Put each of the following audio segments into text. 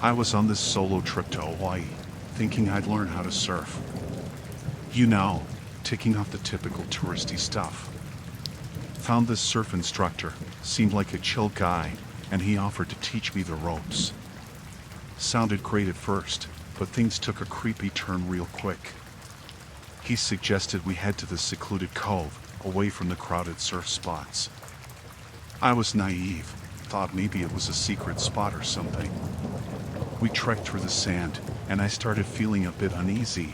I was on this solo trip to Hawaii, thinking I'd learn how to surf. You know, ticking off the typical touristy stuff. Found this surf instructor, seemed like a chill guy, and he offered to teach me the ropes. Sounded great at first, but things took a creepy turn real quick. He suggested we head to the secluded cove, away from the crowded surf spots. I was naive, thought maybe it was a secret spot or something. We trekked through the sand, and I started feeling a bit uneasy.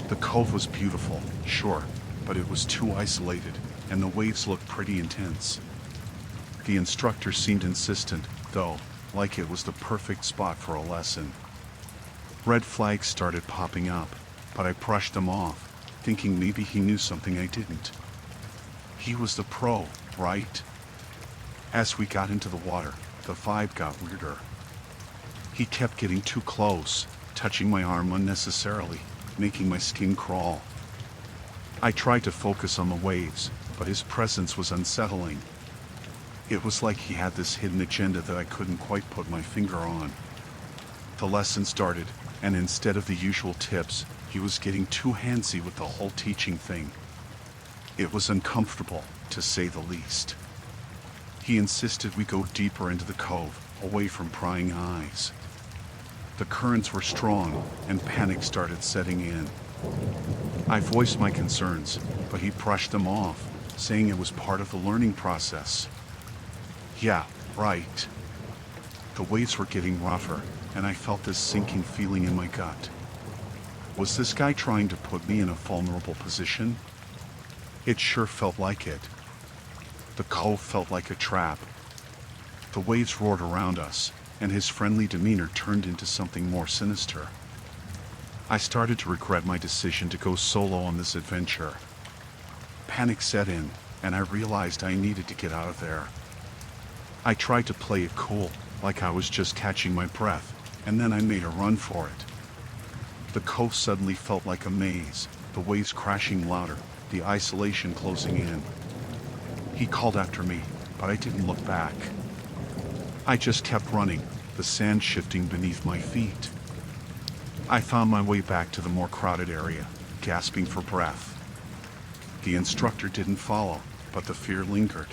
The cove was beautiful, sure, but it was too isolated, and the waves looked pretty intense. The instructor seemed insistent, though, like it was the perfect spot for a lesson. Red flags started popping up, but I brushed them off, thinking maybe he knew something I didn't. He was the pro, right? As we got into the water, the vibe got weirder. He kept getting too close, touching my arm unnecessarily, making my skin crawl. I tried to focus on the waves, but his presence was unsettling. It was like he had this hidden agenda that I couldn't quite put my finger on. The lesson started, and instead of the usual tips, he was getting too handsy with the whole teaching thing. It was uncomfortable, to say the least. He insisted we go deeper into the cove, away from prying eyes. The currents were strong, and panic started setting in. I voiced my concerns, but he brushed them off, saying it was part of the learning process. Yeah, right. The waves were getting rougher, and I felt this sinking feeling in my gut. Was this guy trying to put me in a vulnerable position? It sure felt like it. The cove felt like a trap. The waves roared around us, and his friendly demeanor turned into something more sinister. I started to regret my decision to go solo on this adventure. Panic set in, and I realized I needed to get out of there. I tried to play it cool, like I was just catching my breath, and then I made a run for it. The cove suddenly felt like a maze, the waves crashing louder, the isolation closing in. He called after me, but I didn't look back. I just kept running, the sand shifting beneath my feet. I found my way back to the more crowded area, gasping for breath. The instructor didn't follow, but the fear lingered.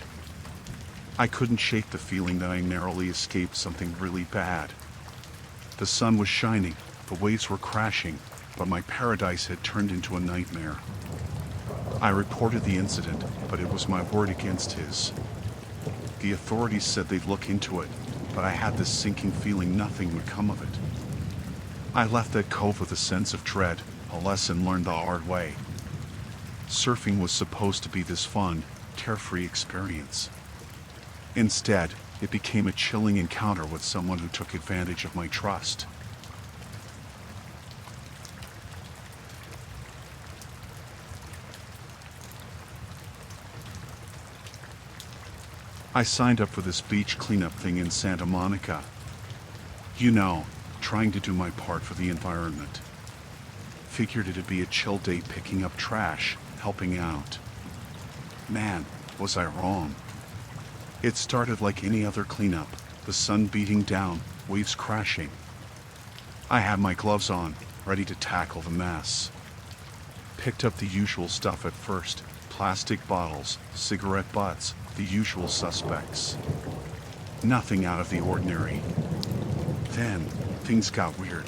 I couldn't shake the feeling that I narrowly escaped something really bad. The sun was shining, the waves were crashing, but my paradise had turned into a nightmare. I reported the incident, but it was my word against his. The authorities said they'd look into it, but I had this sinking feeling nothing would come of it. I left that cove with a sense of dread, a lesson learned the hard way. Surfing was supposed to be this fun, carefree experience. Instead, it became a chilling encounter with someone who took advantage of my trust. I signed up for this beach cleanup thing in Santa Monica. You know, trying to do my part for the environment. Figured it'd be a chill day picking up trash, helping out. Man, was I wrong. It started like any other cleanup, the sun beating down, waves crashing. I had my gloves on, ready to tackle the mess. Picked up the usual stuff at first, plastic bottles, cigarette butts, the usual suspects. Nothing out of the ordinary. Then, things got weird.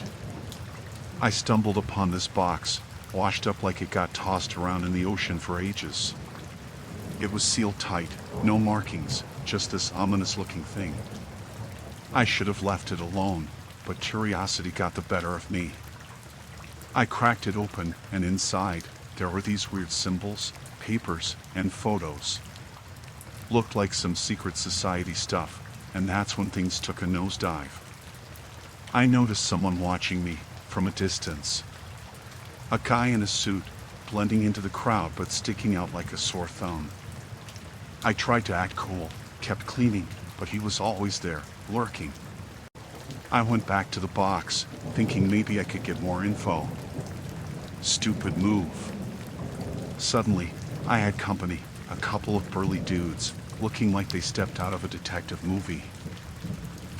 I stumbled upon this box, washed up like it got tossed around in the ocean for ages. It was sealed tight, no markings, just this ominous-looking thing. I should have left it alone, but curiosity got the better of me. I cracked it open, and inside, there were these weird symbols, papers, and photos. Looked like some secret society stuff, and that's when things took a nosedive. I noticed someone watching me, from a distance. A guy in a suit, blending into the crowd but sticking out like a sore thumb. I tried to act cool, kept cleaning, but he was always there, lurking. I went back to the box, thinking maybe I could get more info. Stupid move. Suddenly, I had company, a couple of burly dudes, looking like they stepped out of a detective movie.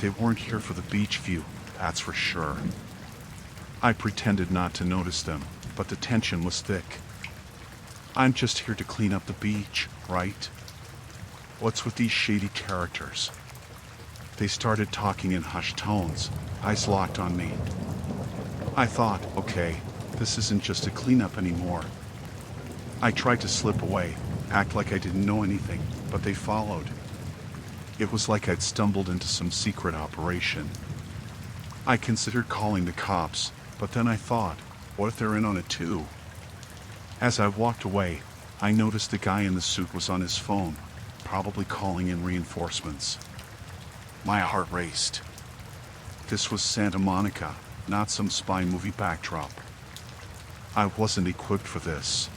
They weren't here for the beach view, that's for sure. I pretended not to notice them, but the tension was thick. I'm just here to clean up the beach, right? What's with these shady characters? They started talking in hushed tones, eyes locked on me. I thought, okay, this isn't just a cleanup anymore. I tried to slip away, act like I didn't know anything, but they followed. It was like I'd stumbled into some secret operation. I considered calling the cops, but then I thought, what if they're in on it too? As I walked away, I noticed the guy in the suit was on his phone, probably calling in reinforcements. My heart raced. This was Santa Monica, not some spy movie backdrop. I wasn't equipped for this.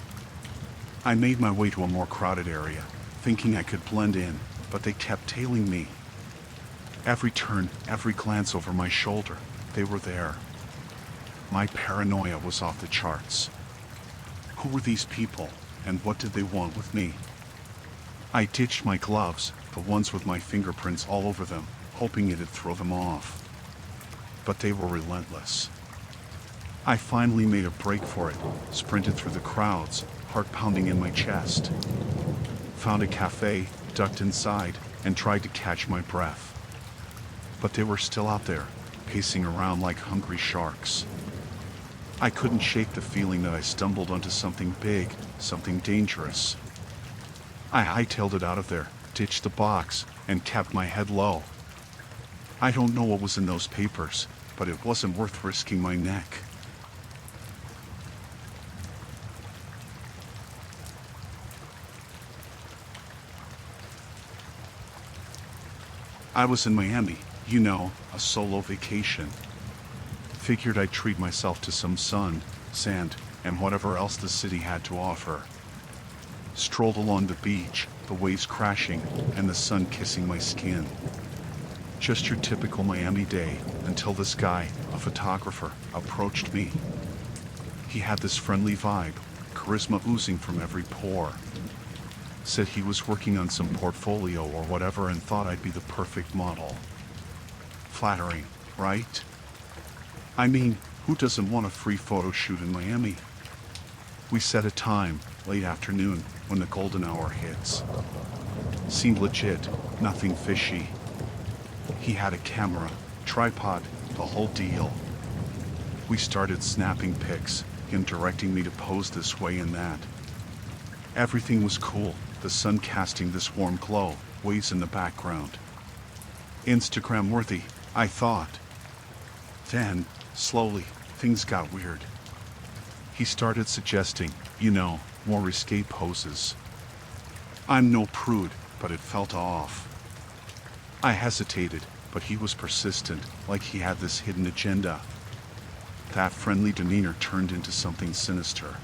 I made my way to a more crowded area, thinking I could blend in, but they kept tailing me. Every turn, every glance over my shoulder, they were there. My paranoia was off the charts. Who were these people, and what did they want with me? I ditched my gloves, the ones with my fingerprints all over them, hoping it'd throw them off. But they were relentless. I finally made a break for it, sprinted through the crowds, heart pounding in my chest. Found a cafe, ducked inside, and tried to catch my breath. But they were still out there, pacing around like hungry sharks. I couldn't shake the feeling that I stumbled onto something big, something dangerous. I hightailed it out of there, ditched the box, and kept my head low. I don't know what was in those papers, but it wasn't worth risking my neck. I was in Miami, you know, a solo vacation. Figured I'd treat myself to some sun, sand, and whatever else the city had to offer. Strolled along the beach, the waves crashing, and the sun kissing my skin. Just your typical Miami day, until this guy, a photographer, approached me. He had this friendly vibe, charisma oozing from every pore. Said he was working on some portfolio or whatever and thought I'd be the perfect model. Flattering, right? I mean, who doesn't want a free photo shoot in Miami? We set a time, late afternoon, when the golden hour hits. Seemed legit, nothing fishy. He had a camera, tripod, the whole deal. We started snapping pics, him directing me to pose this way and that. Everything was cool, the sun casting this warm glow, waves in the background. Instagram worthy, I thought. Then, slowly, things got weird. He started suggesting, you know, more risque poses. I'm no prude, but it felt off. I hesitated, but he was persistent, like he had this hidden agenda. That friendly demeanor turned into something sinister.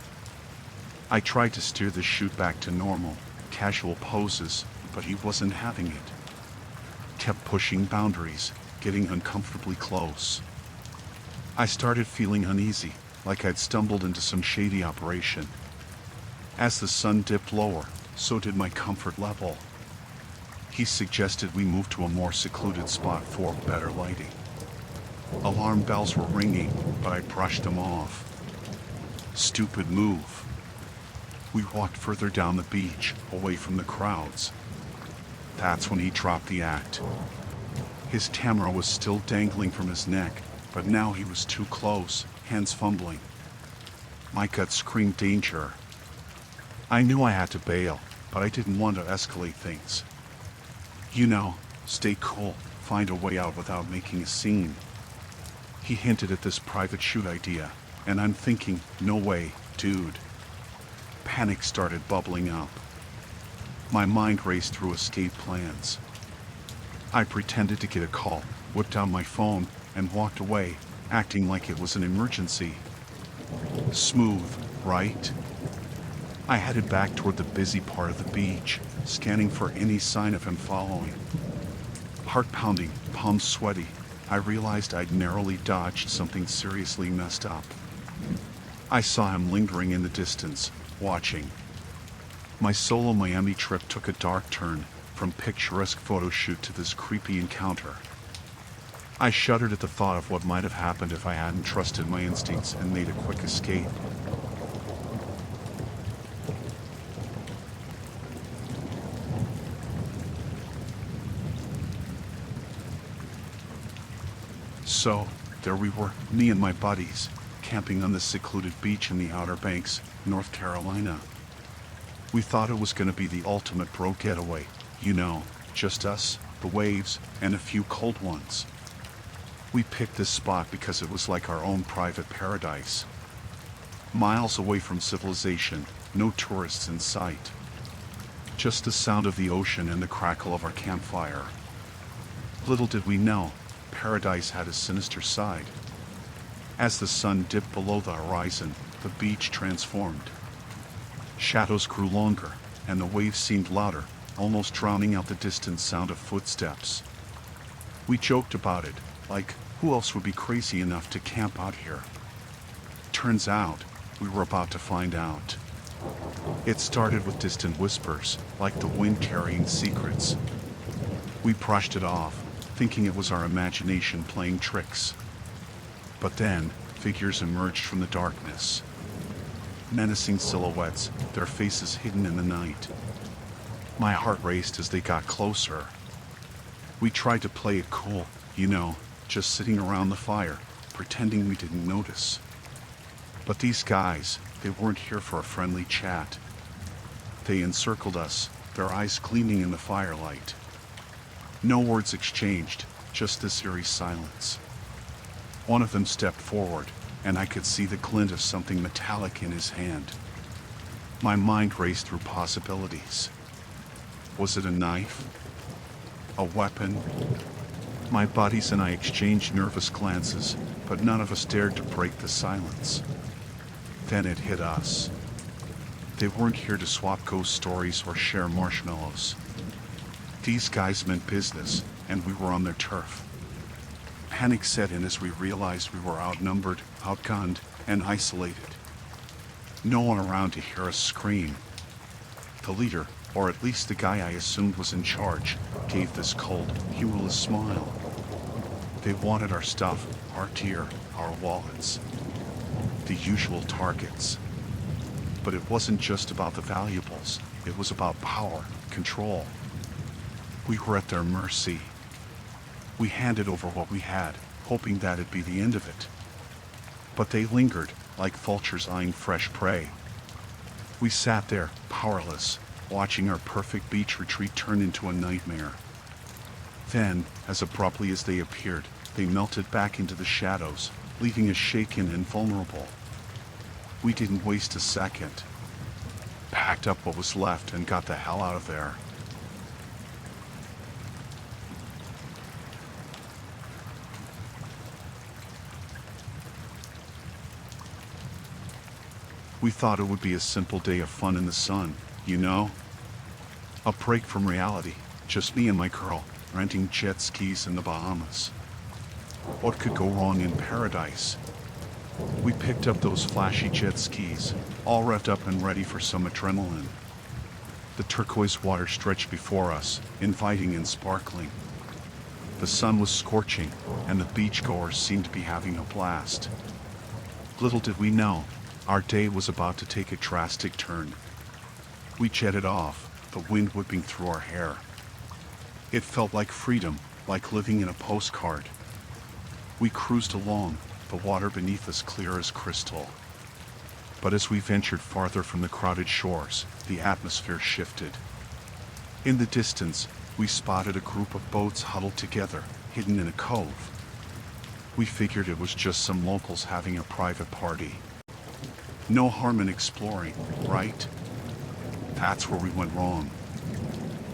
I tried to steer the shoot back to normal, casual poses, but he wasn't having it. Kept pushing boundaries, getting uncomfortably close. I started feeling uneasy, like I'd stumbled into some shady operation. As the sun dipped lower, so did my comfort level. He suggested we move to a more secluded spot for better lighting. Alarm bells were ringing, but I brushed them off. Stupid move. We walked further down the beach, away from the crowds. That's when he dropped the act. His camera was still dangling from his neck, but now he was too close, hands fumbling. My gut screamed danger. I knew I had to bail, but I didn't want to escalate things. You know, stay cool, find a way out without making a scene. He hinted at this private shoot idea, and I'm thinking, no way, dude. Panic started bubbling up. My mind raced through escape plans. I pretended to get a call, whipped out my phone, and walked away, acting like it was an emergency. Smooth, right? I headed back toward the busy part of the beach, scanning for any sign of him following. Heart pounding, palms sweaty, I realized I'd narrowly dodged something seriously messed up. I saw him lingering in the distance, watching. My solo Miami trip took a dark turn, from picturesque photo shoot to this creepy encounter. I shuddered at the thought of what might have happened if I hadn't trusted my instincts and made a quick escape. So, there we were, me and my buddies, camping on this secluded beach in the Outer Banks, North Carolina. We thought it was going to be the ultimate bro getaway, you know, just us, the waves, and a few cold ones. We picked this spot because it was like our own private paradise. Miles away from civilization, no tourists in sight. Just the sound of the ocean and the crackle of our campfire. Little did we know, paradise had a sinister side. As the sun dipped below the horizon, the beach transformed. Shadows grew longer, and the waves seemed louder, almost drowning out the distant sound of footsteps. We joked about it, like, who else would be crazy enough to camp out here? Turns out, we were about to find out. It started with distant whispers, like the wind carrying secrets. We brushed it off, thinking it was our imagination playing tricks. But then, figures emerged from the darkness. Menacing silhouettes, their faces hidden in the night. My heart raced as they got closer. We tried to play it cool, you know, just sitting around the fire, pretending we didn't notice. But these guys, they weren't here for a friendly chat. They encircled us, their eyes gleaming in the firelight. No words exchanged, just this eerie silence. One of them stepped forward, and I could see the glint of something metallic in his hand. My mind raced through possibilities. Was it a knife? A weapon? My buddies and I exchanged nervous glances, but none of us dared to break the silence. Then it hit us. They weren't here to swap ghost stories or share marshmallows. These guys meant business, and we were on their turf. Panic set in as we realized we were outnumbered, outgunned, and isolated. No one around to hear us scream. The leader, or at least the guy I assumed was in charge, gave this cold, humorless smile. They wanted our stuff, our gear, our wallets. The usual targets. But it wasn't just about the valuables, it was about power, control. We were at their mercy. We handed over what we had, hoping that'd be the end of it. But they lingered, like vultures eyeing fresh prey. We sat there, powerless, watching our perfect beach retreat turn into a nightmare. Then, as abruptly as they appeared, they melted back into the shadows, leaving us shaken and vulnerable. We didn't waste a second. Packed up what was left and got the hell out of there. We thought it would be a simple day of fun in the sun, you know? A break from reality, just me and my girl, renting jet skis in the Bahamas. What could go wrong in paradise? We picked up those flashy jet skis, all revved up and ready for some adrenaline. The turquoise water stretched before us, inviting and sparkling. The sun was scorching, and the beachgoers seemed to be having a blast. Little did we know, our day was about to take a drastic turn. We jetted off, the wind whipping through our hair. It felt like freedom, like living in a postcard. We cruised along, the water beneath us clear as crystal. But as we ventured farther from the crowded shores, the atmosphere shifted. In the distance, we spotted a group of boats huddled together, hidden in a cove. We figured it was just some locals having a private party. No harm in exploring, right? That's where we went wrong.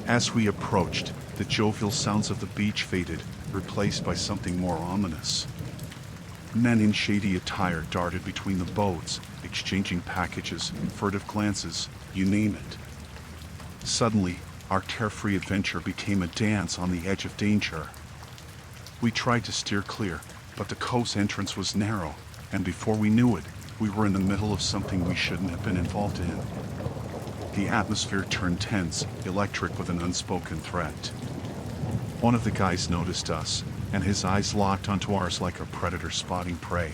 As we approached, the jovial sounds of the beach faded, replaced by something more ominous. Men in shady attire darted between the boats, exchanging packages, furtive glances, you name it. Suddenly, our carefree adventure became a dance on the edge of danger. We tried to steer clear, but the cove's entrance was narrow, and before we knew it, we were in the middle of something we shouldn't have been involved in. The atmosphere turned tense, electric with an unspoken threat. One of the guys noticed us, and his eyes locked onto ours like a predator spotting prey.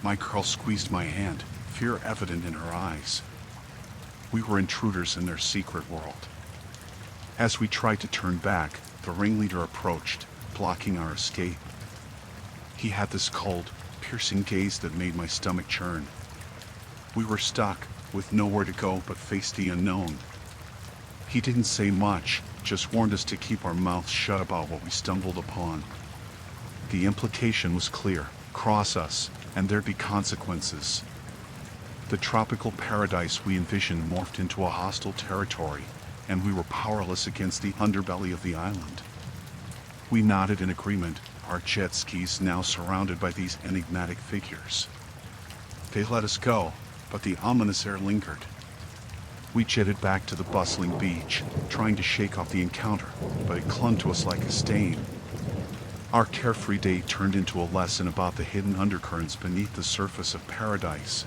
My girl squeezed my hand, fear evident in her eyes. We were intruders in their secret world. As we tried to turn back, the ringleader approached, blocking our escape. He had this cold, piercing gaze that made my stomach churn. We were stuck, with nowhere to go but face the unknown. He didn't say much, just warned us to keep our mouths shut about what we stumbled upon. The implication was clear: cross us, and there'd be consequences. The tropical paradise we envisioned morphed into a hostile territory, and we were powerless against the underbelly of the island. We nodded in agreement, our jet skis now surrounded by these enigmatic figures. They let us go, but the ominous air lingered. We jetted back to the bustling beach, trying to shake off the encounter, but it clung to us like a stain. Our carefree day turned into a lesson about the hidden undercurrents beneath the surface of paradise.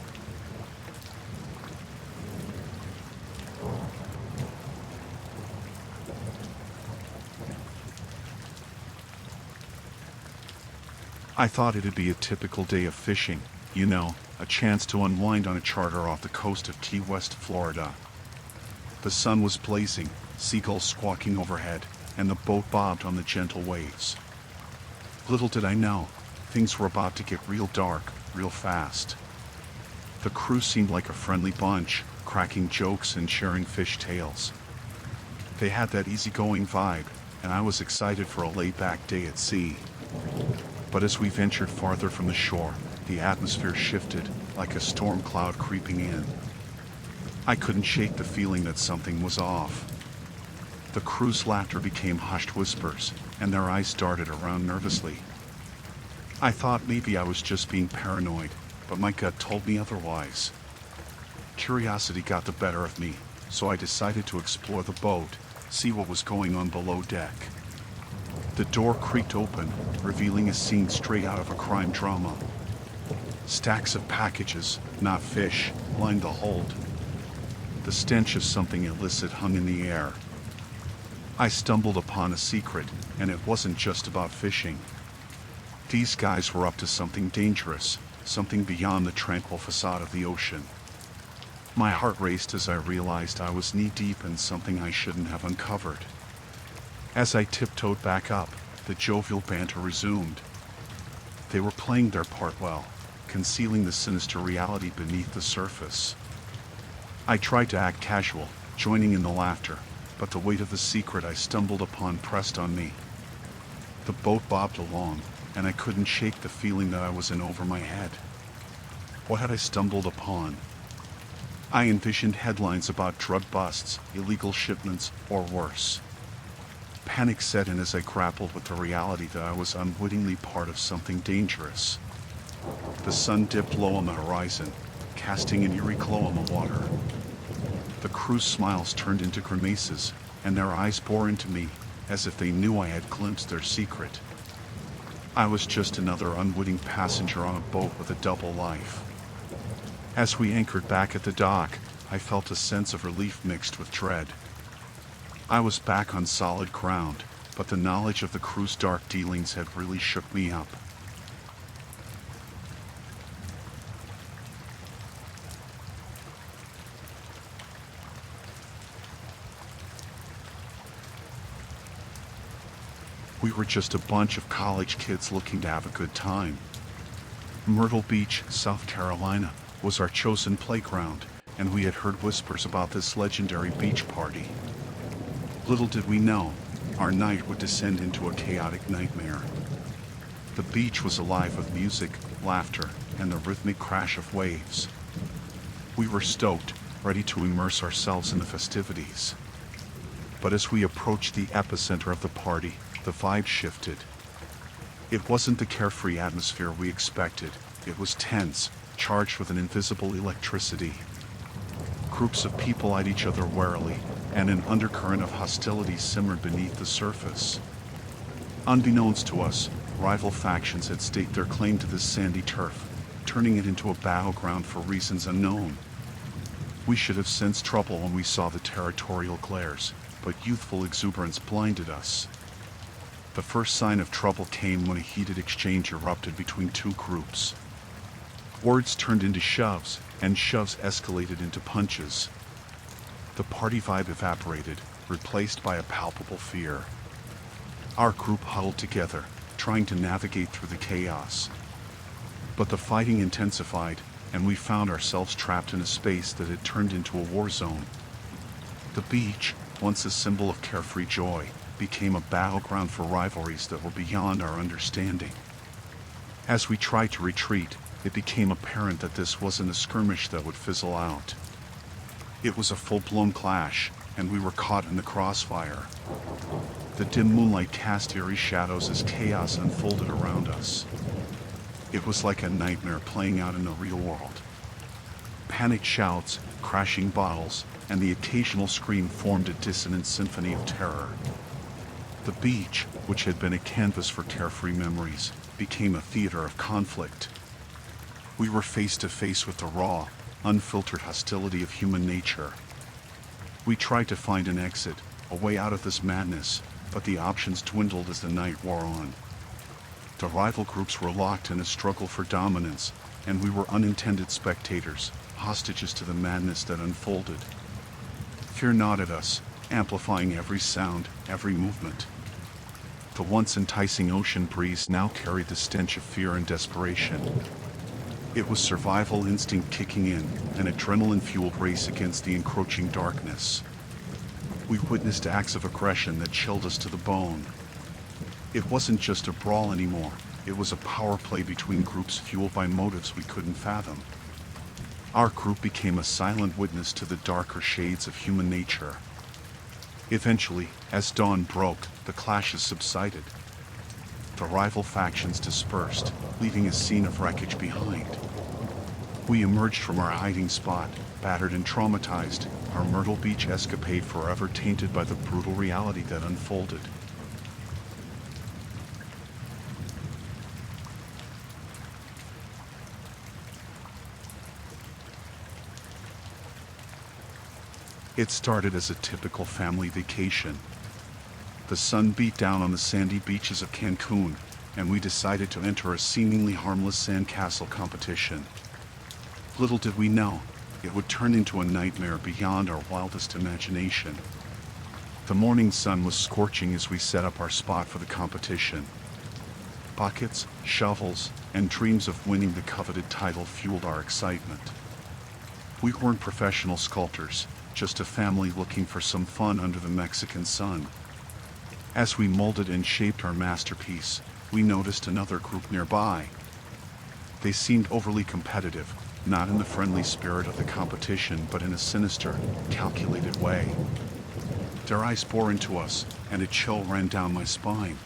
I thought it'd be a typical day of fishing, you know, a chance to unwind on a charter off the coast of Key West, Florida. The sun was blazing, seagulls squawking overhead, and the boat bobbed on the gentle waves. Little did I know, things were about to get real dark, real fast. The crew seemed like a friendly bunch, cracking jokes and sharing fish tales. They had that easygoing vibe, and I was excited for a laid-back day at sea. But as we ventured farther from the shore, the atmosphere shifted, like a storm cloud creeping in. I couldn't shake the feeling that something was off. The crew's laughter became hushed whispers, and their eyes darted around nervously. I thought maybe I was just being paranoid, but my gut told me otherwise. Curiosity got the better of me, so I decided to explore the boat, see what was going on below deck. The door creaked open, revealing a scene straight out of a crime drama. Stacks of packages, not fish, lined the hold. The stench of something illicit hung in the air. I stumbled upon a secret, and it wasn't just about fishing. These guys were up to something dangerous, something beyond the tranquil facade of the ocean. My heart raced as I realized I was knee-deep in something I shouldn't have uncovered. As I tiptoed back up, the jovial banter resumed. They were playing their part well, concealing the sinister reality beneath the surface. I tried to act casual, joining in the laughter, but the weight of the secret I stumbled upon pressed on me. The boat bobbed along, and I couldn't shake the feeling that I was in over my head. What had I stumbled upon? I envisioned headlines about drug busts, illegal shipments, or worse. Panic set in as I grappled with the reality that I was unwittingly part of something dangerous. The sun dipped low on the horizon, casting an eerie glow on the water. The crew's smiles turned into grimaces, and their eyes bore into me, as if they knew I had glimpsed their secret. I was just another unwitting passenger on a boat with a double life. As we anchored back at the dock, I felt a sense of relief mixed with dread. I was back on solid ground, but the knowledge of the crew's dark dealings had really shook me up. We were just a bunch of college kids looking to have a good time. Myrtle Beach, South Carolina, was our chosen playground, and we had heard whispers about this legendary beach party. Little did we know, our night would descend into a chaotic nightmare. The beach was alive with music, laughter, and the rhythmic crash of waves. We were stoked, ready to immerse ourselves in the festivities. But as we approached the epicenter of the party, the vibe shifted. It wasn't the carefree atmosphere we expected. It was tense, charged with an invisible electricity. Groups of people eyed each other warily, and an undercurrent of hostility simmered beneath the surface. Unbeknownst to us, rival factions had staked their claim to this sandy turf, turning it into a battleground for reasons unknown. We should have sensed trouble when we saw the territorial glares, but youthful exuberance blinded us. The first sign of trouble came when a heated exchange erupted between two groups. Words turned into shoves, and shoves escalated into punches. The party vibe evaporated, replaced by a palpable fear. Our group huddled together, trying to navigate through the chaos. But the fighting intensified, and we found ourselves trapped in a space that had turned into a war zone. The beach, once a symbol of carefree joy, became a battleground for rivalries that were beyond our understanding. As we tried to retreat, it became apparent that this wasn't a skirmish that would fizzle out. It was a full-blown clash, and we were caught in the crossfire. The dim moonlight cast eerie shadows as chaos unfolded around us. It was like a nightmare playing out in the real world. Panicked shouts, crashing bottles, and the occasional scream formed a dissonant symphony of terror. The beach, which had been a canvas for carefree memories, became a theater of conflict. We were face to face with the raw, unfiltered hostility of human nature. We tried to find an exit, a way out of this madness, but the options dwindled as the night wore on. The rival groups were locked in a struggle for dominance, and we were unintended spectators, hostages to the madness that unfolded. Fear gnawed at us, amplifying every sound, every movement. The once enticing ocean breeze now carried the stench of fear and desperation. It was survival instinct kicking in, an adrenaline-fueled race against the encroaching darkness. We witnessed acts of aggression that chilled us to the bone. It wasn't just a brawl anymore, it was a power play between groups fueled by motives we couldn't fathom. Our group became a silent witness to the darker shades of human nature. Eventually, as dawn broke, the clashes subsided. The rival factions dispersed, leaving a scene of wreckage behind. We emerged from our hiding spot, battered and traumatized, our Myrtle Beach escapade forever tainted by the brutal reality that unfolded. It started as a typical family vacation. The sun beat down on the sandy beaches of Cancun, and we decided to enter a seemingly harmless sandcastle competition. Little did we know, it would turn into a nightmare beyond our wildest imagination. The morning sun was scorching as we set up our spot for the competition. Buckets, shovels, and dreams of winning the coveted title fueled our excitement. We weren't professional sculptors, just a family looking for some fun under the Mexican sun. As we molded and shaped our masterpiece, we noticed another group nearby. They seemed overly competitive, not in the friendly spirit of the competition, but in a sinister, calculated way. Their eyes bore into us, and a chill ran down my spine.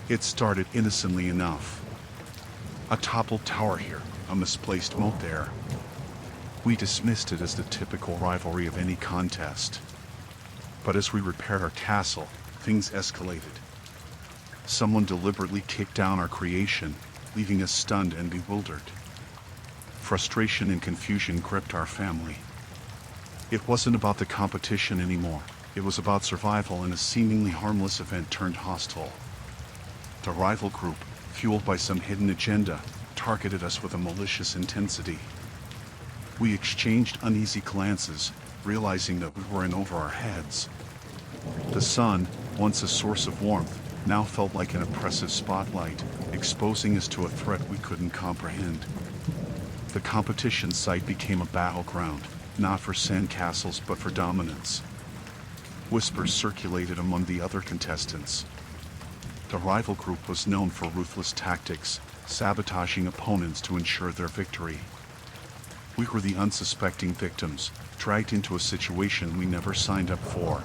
It started innocently enough. A toppled tower here, a misplaced moat there. We dismissed it as the typical rivalry of any contest. But as we repaired our castle, things escalated. Someone deliberately kicked down our creation, leaving us stunned and bewildered. Frustration and confusion gripped our family. It wasn't about the competition anymore. It was about survival, and a seemingly harmless event turned hostile. The rival group, fueled by some hidden agenda, targeted us with a malicious intensity. We exchanged uneasy glances, realizing that we were in over our heads. The sun, once a source of warmth, now felt like an oppressive spotlight, exposing us to a threat we couldn't comprehend. The competition site became a battleground, not for sandcastles but for dominance. Whispers circulated among the other contestants. The rival group was known for ruthless tactics, sabotaging opponents to ensure their victory. We were the unsuspecting victims, dragged into a situation we never signed up for.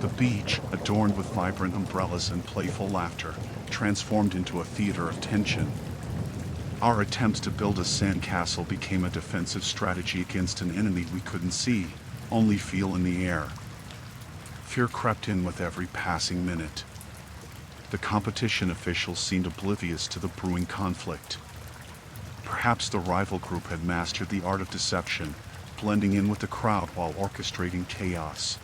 The beach, adorned with vibrant umbrellas and playful laughter, transformed into a theater of tension. Our attempts to build a sandcastle became a defensive strategy against an enemy we couldn't see, only feel in the air. Fear crept in with every passing minute. The competition officials seemed oblivious to the brewing conflict. Perhaps the rival group had mastered the art of deception, blending in with the crowd while orchestrating chaos.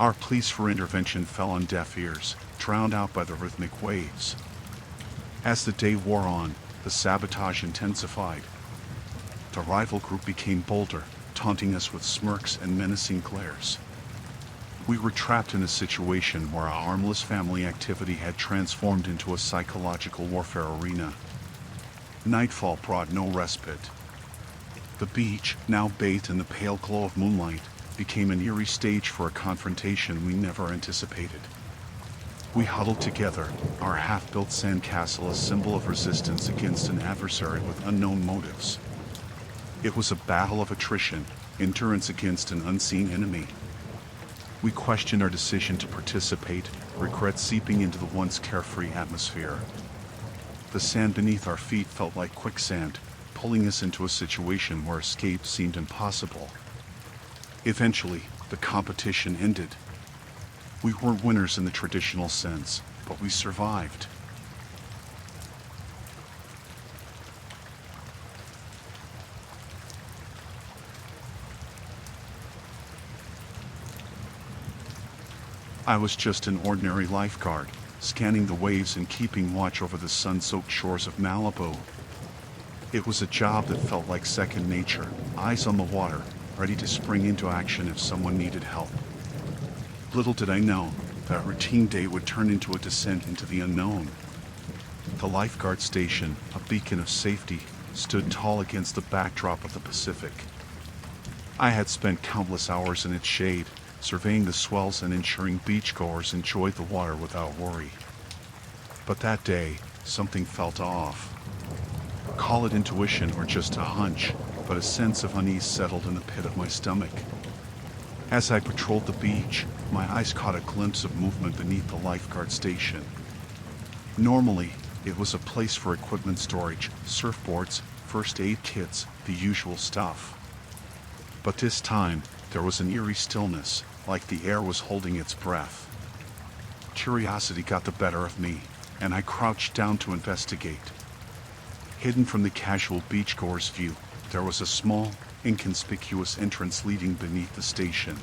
Our pleas for intervention fell on deaf ears, drowned out by the rhythmic waves. As the day wore on, the sabotage intensified. The rival group became bolder, taunting us with smirks and menacing glares. We were trapped in a situation where our harmless family activity had transformed into a psychological warfare arena. Nightfall brought no respite. The beach, now bathed in the pale glow of moonlight, became an eerie stage for a confrontation we never anticipated. We huddled together, our half-built sandcastle a symbol of resistance against an adversary with unknown motives. It was a battle of attrition, endurance against an unseen enemy. We questioned our decision to participate, regret seeping into the once carefree atmosphere. The sand beneath our feet felt like quicksand, pulling us into a situation where escape seemed impossible. Eventually, the competition ended. We weren't winners in the traditional sense, but we survived. I was just an ordinary lifeguard, scanning the waves and keeping watch over the sun-soaked shores of Malibu. It was a job that felt like second nature, eyes on the water, ready to spring into action if someone needed help. Little did I know, that routine day would turn into a descent into the unknown. The Lifeguard Station, a beacon of safety, stood tall against the backdrop of the Pacific. I had spent countless hours in its shade, surveying the swells and ensuring beachgoers enjoyed the water without worry. But that day, something felt off. Call it intuition or just a hunch, but a sense of unease settled in the pit of my stomach. As I patrolled the beach, my eyes caught a glimpse of movement beneath the Lifeguard Station. Normally, it was a place for equipment storage, surfboards, first aid kits, the usual stuff. But this time, there was an eerie stillness, like the air was holding its breath. Curiosity got the better of me, and I crouched down to investigate. Hidden from the casual beachgoer's view, there was a small, inconspicuous entrance leading beneath the station.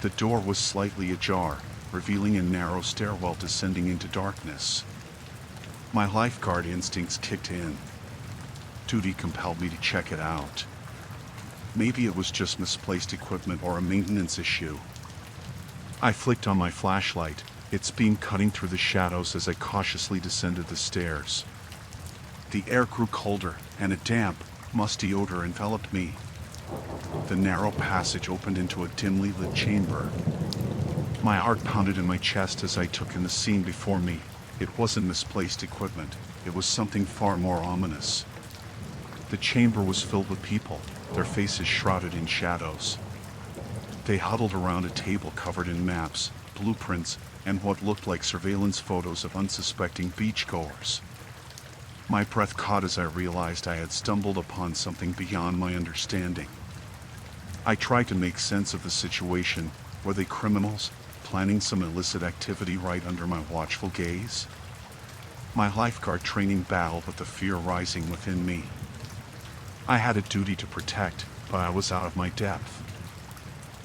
The door was slightly ajar, revealing a narrow stairwell descending into darkness. My lifeguard instincts kicked in. Duty compelled me to check it out. Maybe it was just misplaced equipment or a maintenance issue. I flicked on my flashlight, its beam cutting through the shadows as I cautiously descended the stairs. The air grew colder, and a damp, musty odor enveloped me. The narrow passage opened into a dimly lit chamber. My heart pounded in my chest as I took in the scene before me. It wasn't misplaced equipment, it was something far more ominous. The chamber was filled with people, their faces shrouded in shadows. They huddled around a table covered in maps, blueprints, and what looked like surveillance photos of unsuspecting beachgoers. My breath caught as I realized I had stumbled upon something beyond my understanding. I tried to make sense of the situation. Were they criminals, planning some illicit activity right under my watchful gaze? My lifeguard training battled with the fear rising within me. I had a duty to protect, but I was out of my depth.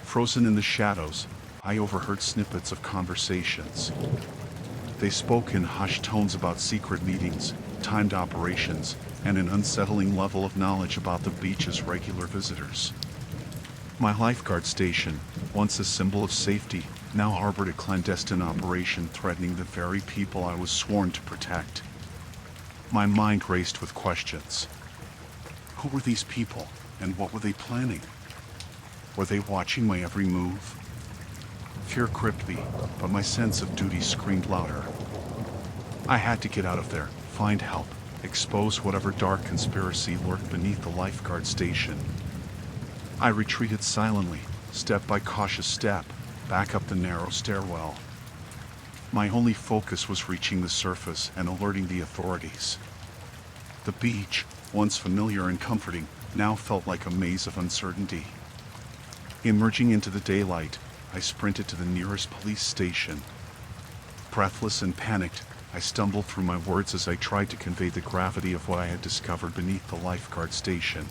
Frozen in the shadows, I overheard snippets of conversations. They spoke in hushed tones about secret meetings, timed operations, and an unsettling level of knowledge about the beach's regular visitors. My lifeguard station, once a symbol of safety, now harbored a clandestine operation threatening the very people I was sworn to protect. My mind raced with questions. Who were these people, and what were they planning? Were they watching my every move? Fear gripped me, but my sense of duty screamed louder. I had to get out of there, find help, expose whatever dark conspiracy lurked beneath the lifeguard station. I retreated silently, step by cautious step, back up the narrow stairwell. My only focus was reaching the surface and alerting the authorities. The beach, once familiar and comforting, now felt like a maze of uncertainty. Emerging into the daylight, I sprinted to the nearest police station. Breathless and panicked, I stumbled through my words as I tried to convey the gravity of what I had discovered beneath the lifeguard station.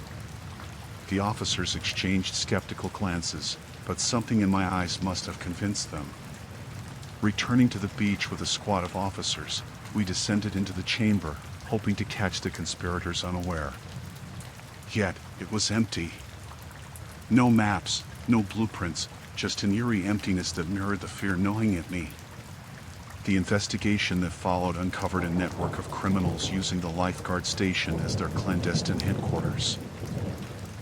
The officers exchanged skeptical glances, but something in my eyes must have convinced them. Returning to the beach with a squad of officers, we descended into the chamber, hoping to catch the conspirators unaware. Yet, it was empty. No maps, no blueprints, just an eerie emptiness that mirrored the fear gnawing at me. The investigation that followed uncovered a network of criminals using the Lifeguard Station as their clandestine headquarters.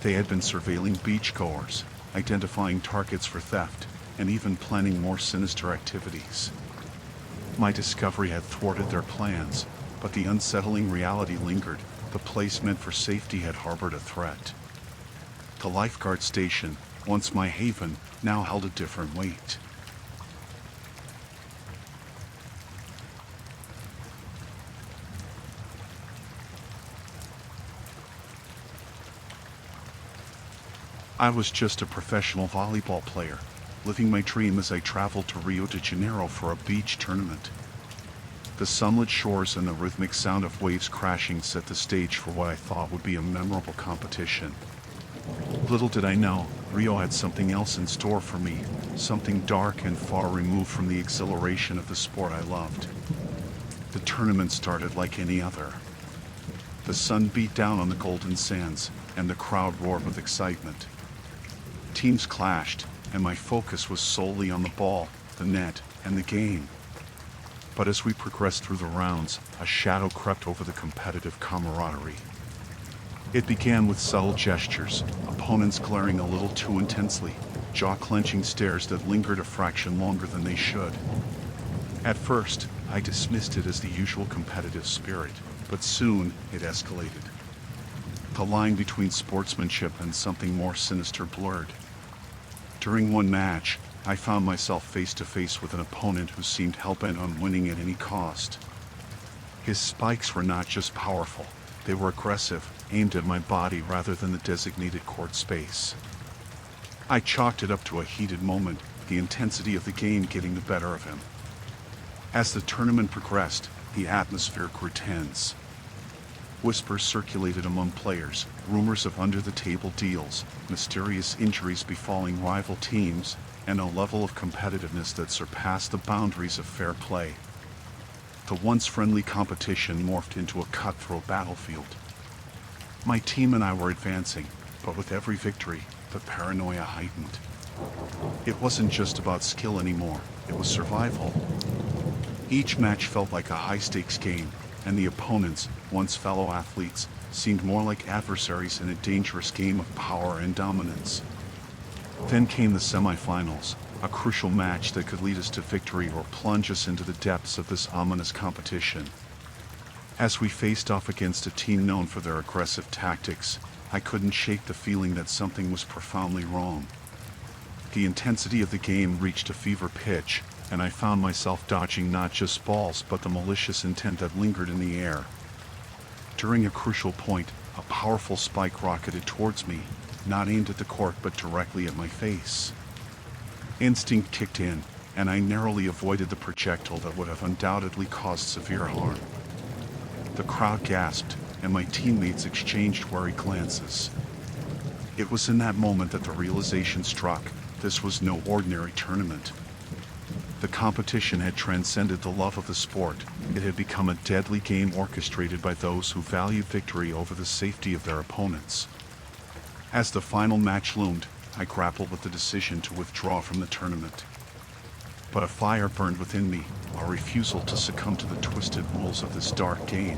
They had been surveilling beachgoers, identifying targets for theft, and even planning more sinister activities. My discovery had thwarted their plans, but the unsettling reality lingered. The place meant for safety had harbored a threat. The Lifeguard Station, once my haven, now held a different weight. I was just a professional volleyball player, living my dream as I traveled to Rio de Janeiro for a beach tournament. The sunlit shores and the rhythmic sound of waves crashing set the stage for what I thought would be a memorable competition. Little did I know, Rio had something else in store for me, something dark and far removed from the exhilaration of the sport I loved. The tournament started like any other. The sun beat down on the golden sands, and the crowd roared with excitement. Teams clashed, and my focus was solely on the ball, the net, and the game. But as we progressed through the rounds, a shadow crept over the competitive camaraderie. It began with subtle gestures, opponents glaring a little too intensely, jaw-clenching stares that lingered a fraction longer than they should. At first, I dismissed it as the usual competitive spirit, but soon it escalated. The line between sportsmanship and something more sinister blurred. During one match, I found myself face to face with an opponent who seemed hell-bent on winning at any cost. His spikes were not just powerful, they were aggressive, aimed at my body rather than the designated court space. I chalked it up to a heated moment, the intensity of the game getting the better of him. As the tournament progressed, the atmosphere grew tense. Whispers circulated among players, rumors of under-the-table deals, mysterious injuries befalling rival teams, and a level of competitiveness that surpassed the boundaries of fair play. The once friendly competition morphed into a cutthroat battlefield. My team and I were advancing, but with every victory, the paranoia heightened. It wasn't just about skill anymore, it was survival. Each match felt like a high-stakes game, and the opponents, once fellow athletes, seemed more like adversaries in a dangerous game of power and dominance. Then came the semifinals, a crucial match that could lead us to victory or plunge us into the depths of this ominous competition. As we faced off against a team known for their aggressive tactics, I couldn't shake the feeling that something was profoundly wrong. The intensity of the game reached a fever pitch, and I found myself dodging not just balls but the malicious intent that lingered in the air. During a crucial point, a powerful spike rocketed towards me, not aimed at the court but directly at my face. Instinct kicked in, and I narrowly avoided the projectile that would have undoubtedly caused severe harm. The crowd gasped, and my teammates exchanged wary glances. It was in that moment that the realization struck: this was no ordinary tournament. The competition had transcended the love of the sport. It had become a deadly game orchestrated by those who valued victory over the safety of their opponents. As the final match loomed, I grappled with the decision to withdraw from the tournament. But a fire burned within me, a refusal to succumb to the twisted rules of this dark game.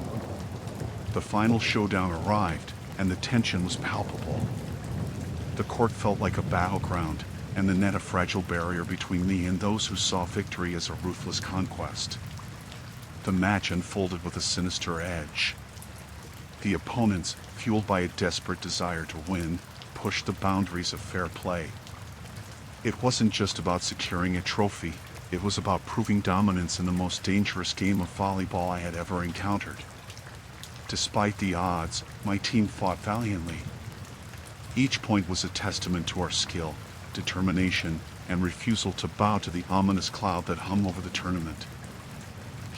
The final showdown arrived, and the tension was palpable. The court felt like a battleground, and the net a fragile barrier between me and those who saw victory as a ruthless conquest. The match unfolded with a sinister edge. The opponents, fueled by a desperate desire to win, pushed the boundaries of fair play. It wasn't just about securing a trophy, it was about proving dominance in the most dangerous game of volleyball I had ever encountered. Despite the odds, my team fought valiantly. Each point was a testament to our skill, determination, and refusal to bow to the ominous cloud that hung over the tournament.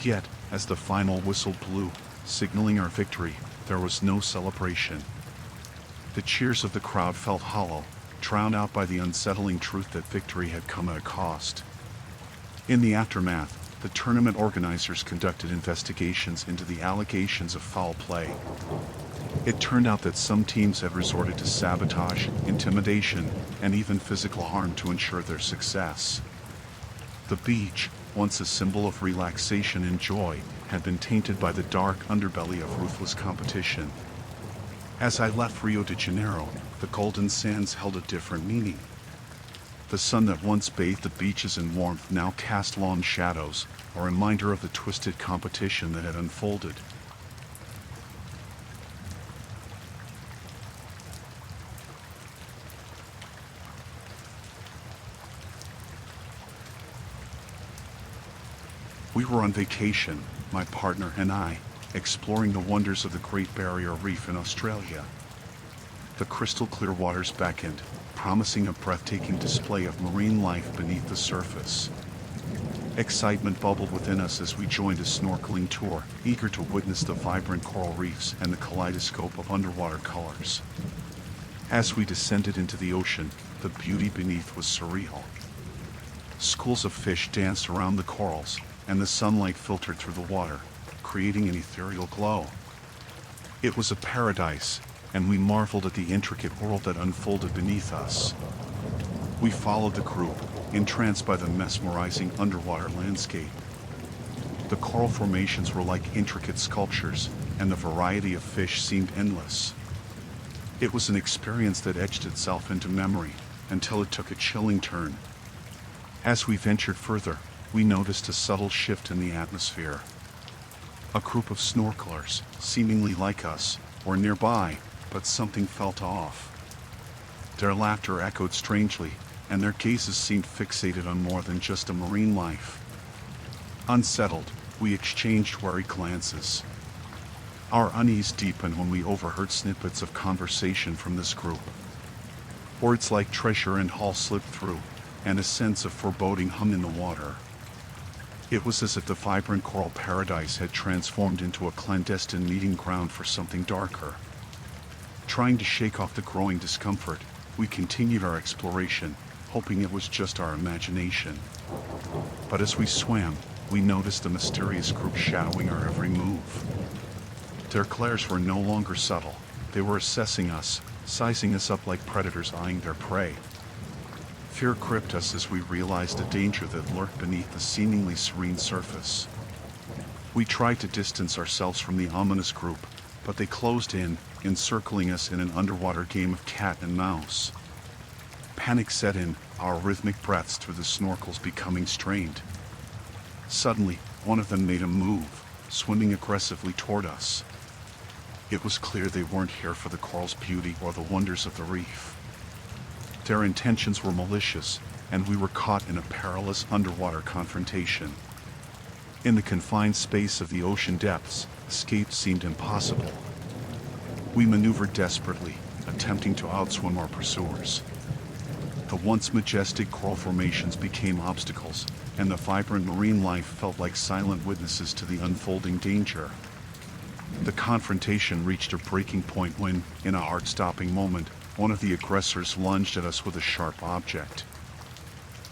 Yet, as the final whistle blew, signaling our victory, there was no celebration. The cheers of the crowd felt hollow, drowned out by the unsettling truth that victory had come at a cost. In the aftermath, the tournament organizers conducted investigations into the allegations of foul play. It turned out that some teams had resorted to sabotage, intimidation, and even physical harm to ensure their success. The beach, once a symbol of relaxation and joy, had been tainted by the dark underbelly of ruthless competition. As I left Rio de Janeiro, the golden sands held a different meaning. The sun that once bathed the beaches in warmth now cast long shadows, a reminder of the twisted competition that had unfolded. We were on vacation, my partner and I, exploring the wonders of the Great Barrier Reef in Australia. The crystal clear waters beckoned, promising a breathtaking display of marine life beneath the surface. Excitement bubbled within us as we joined a snorkeling tour, eager to witness the vibrant coral reefs and the kaleidoscope of underwater colors. As we descended into the ocean, the beauty beneath was surreal. Schools of fish danced around the corals, and the sunlight filtered through the water, creating an ethereal glow. It was a paradise, and we marveled at the intricate world that unfolded beneath us. We followed the group, entranced by the mesmerizing underwater landscape. The coral formations were like intricate sculptures, and the variety of fish seemed endless. It was an experience that etched itself into memory, until it took a chilling turn. As we ventured further, we noticed a subtle shift in the atmosphere. A group of snorkelers, seemingly like us, were nearby, but something felt off. Their laughter echoed strangely, and their gazes seemed fixated on more than just a marine life. Unsettled, we exchanged wary glances. Our unease deepened when we overheard snippets of conversation from this group. Words like treasure and haul slipped through, and a sense of foreboding hung in the water. It was as if the vibrant coral paradise had transformed into a clandestine meeting ground for something darker. Trying to shake off the growing discomfort, we continued our exploration, hoping it was just our imagination. But as we swam, we noticed a mysterious group shadowing our every move. Their glares were no longer subtle. They were assessing us, sizing us up like predators eyeing their prey. Fear gripped us as we realized the danger that lurked beneath the seemingly serene surface. We tried to distance ourselves from the ominous group, but they closed in, encircling us in an underwater game of cat and mouse. Panic set in, our rhythmic breaths through the snorkels becoming strained. Suddenly, one of them made a move, swimming aggressively toward us. It was clear they weren't here for the coral's beauty or the wonders of the reef. Their intentions were malicious, and we were caught in a perilous underwater confrontation. In the confined space of the ocean depths, escape seemed impossible. We maneuvered desperately, attempting to outswim our pursuers. The once majestic coral formations became obstacles, and the vibrant marine life felt like silent witnesses to the unfolding danger. The confrontation reached a breaking point when, in a heart-stopping moment, one of the aggressors lunged at us with a sharp object.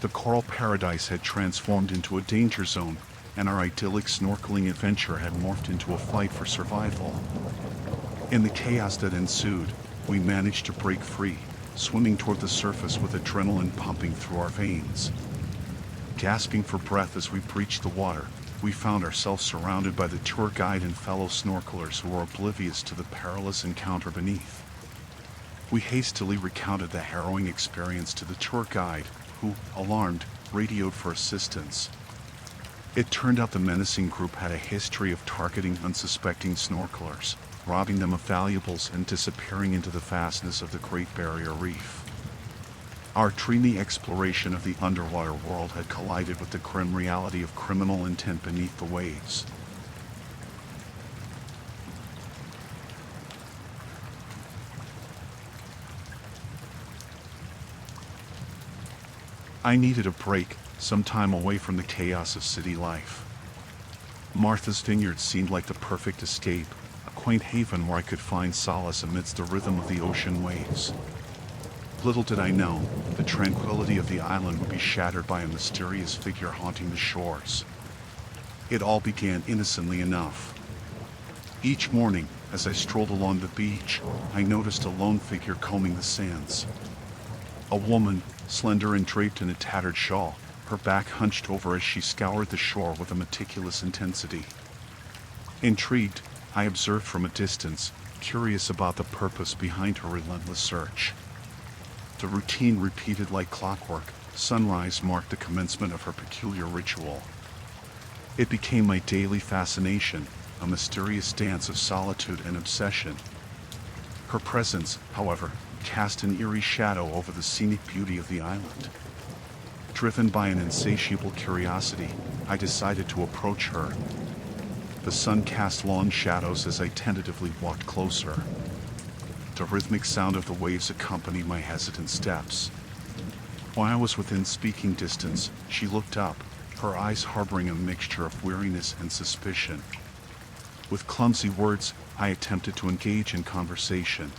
The coral paradise had transformed into a danger zone, and our idyllic snorkeling adventure had morphed into a fight for survival. In the chaos that ensued, we managed to break free, swimming toward the surface with adrenaline pumping through our veins. Gasping for breath as we breached the water, we found ourselves surrounded by the tour guide and fellow snorkelers who were oblivious to the perilous encounter beneath. We hastily recounted the harrowing experience to the tour guide, who, alarmed, radioed for assistance. It turned out the menacing group had a history of targeting unsuspecting snorkelers, robbing them of valuables and disappearing into the vastness of the Great Barrier Reef. Our dreamy exploration of the underwater world had collided with the grim reality of criminal intent beneath the waves. I needed a break, some time away from the chaos of city life. Martha's Vineyard seemed like the perfect escape, a quaint haven where I could find solace amidst the rhythm of the ocean waves. Little did I know, the tranquility of the island would be shattered by a mysterious figure haunting the shores. It all began innocently enough. Each morning, as I strolled along the beach, I noticed a lone figure combing the sands. A woman, slender and draped in a tattered shawl, her back hunched over as she scoured the shore with a meticulous intensity. Intrigued, I observed from a distance, curious about the purpose behind her relentless search. The routine repeated like clockwork, sunrise marked the commencement of her peculiar ritual. It became my daily fascination, a mysterious dance of solitude and obsession. Her presence, however, cast an eerie shadow over the scenic beauty of the island. Driven by an insatiable curiosity, I decided to approach her. The sun cast long shadows as I tentatively walked closer. The rhythmic sound of the waves accompanied my hesitant steps. When I was within speaking distance, she looked up, her eyes harboring a mixture of weariness and suspicion. With clumsy words, I attempted to engage in conversation.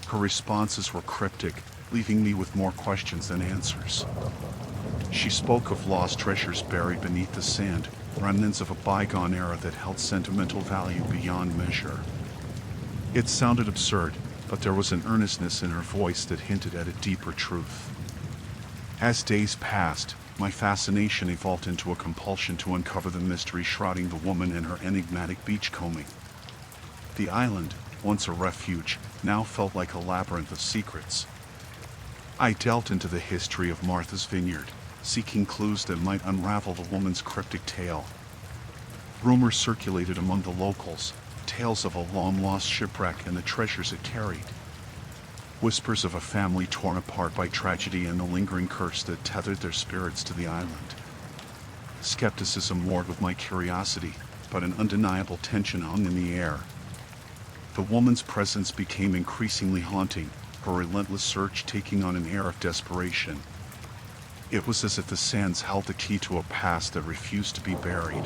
Her responses were cryptic, leaving me with more questions than answers. She spoke of lost treasures buried beneath the sand, remnants of a bygone era that held sentimental value beyond measure. It sounded absurd, but there was an earnestness in her voice that hinted at a deeper truth. As days passed, my fascination evolved into a compulsion to uncover the mystery shrouding the woman and her enigmatic beachcombing. The island, once a refuge, now felt like a labyrinth of secrets. I delved into the history of Martha's Vineyard, seeking clues that might unravel the woman's cryptic tale. Rumors circulated among the locals, tales of a long-lost shipwreck and the treasures it carried. Whispers of a family torn apart by tragedy and the lingering curse that tethered their spirits to the island. Skepticism warred with my curiosity, but an undeniable tension hung in the air. The woman's presence became increasingly haunting, her relentless search taking on an air of desperation. It was as if the sands held the key to a past that refused to be buried.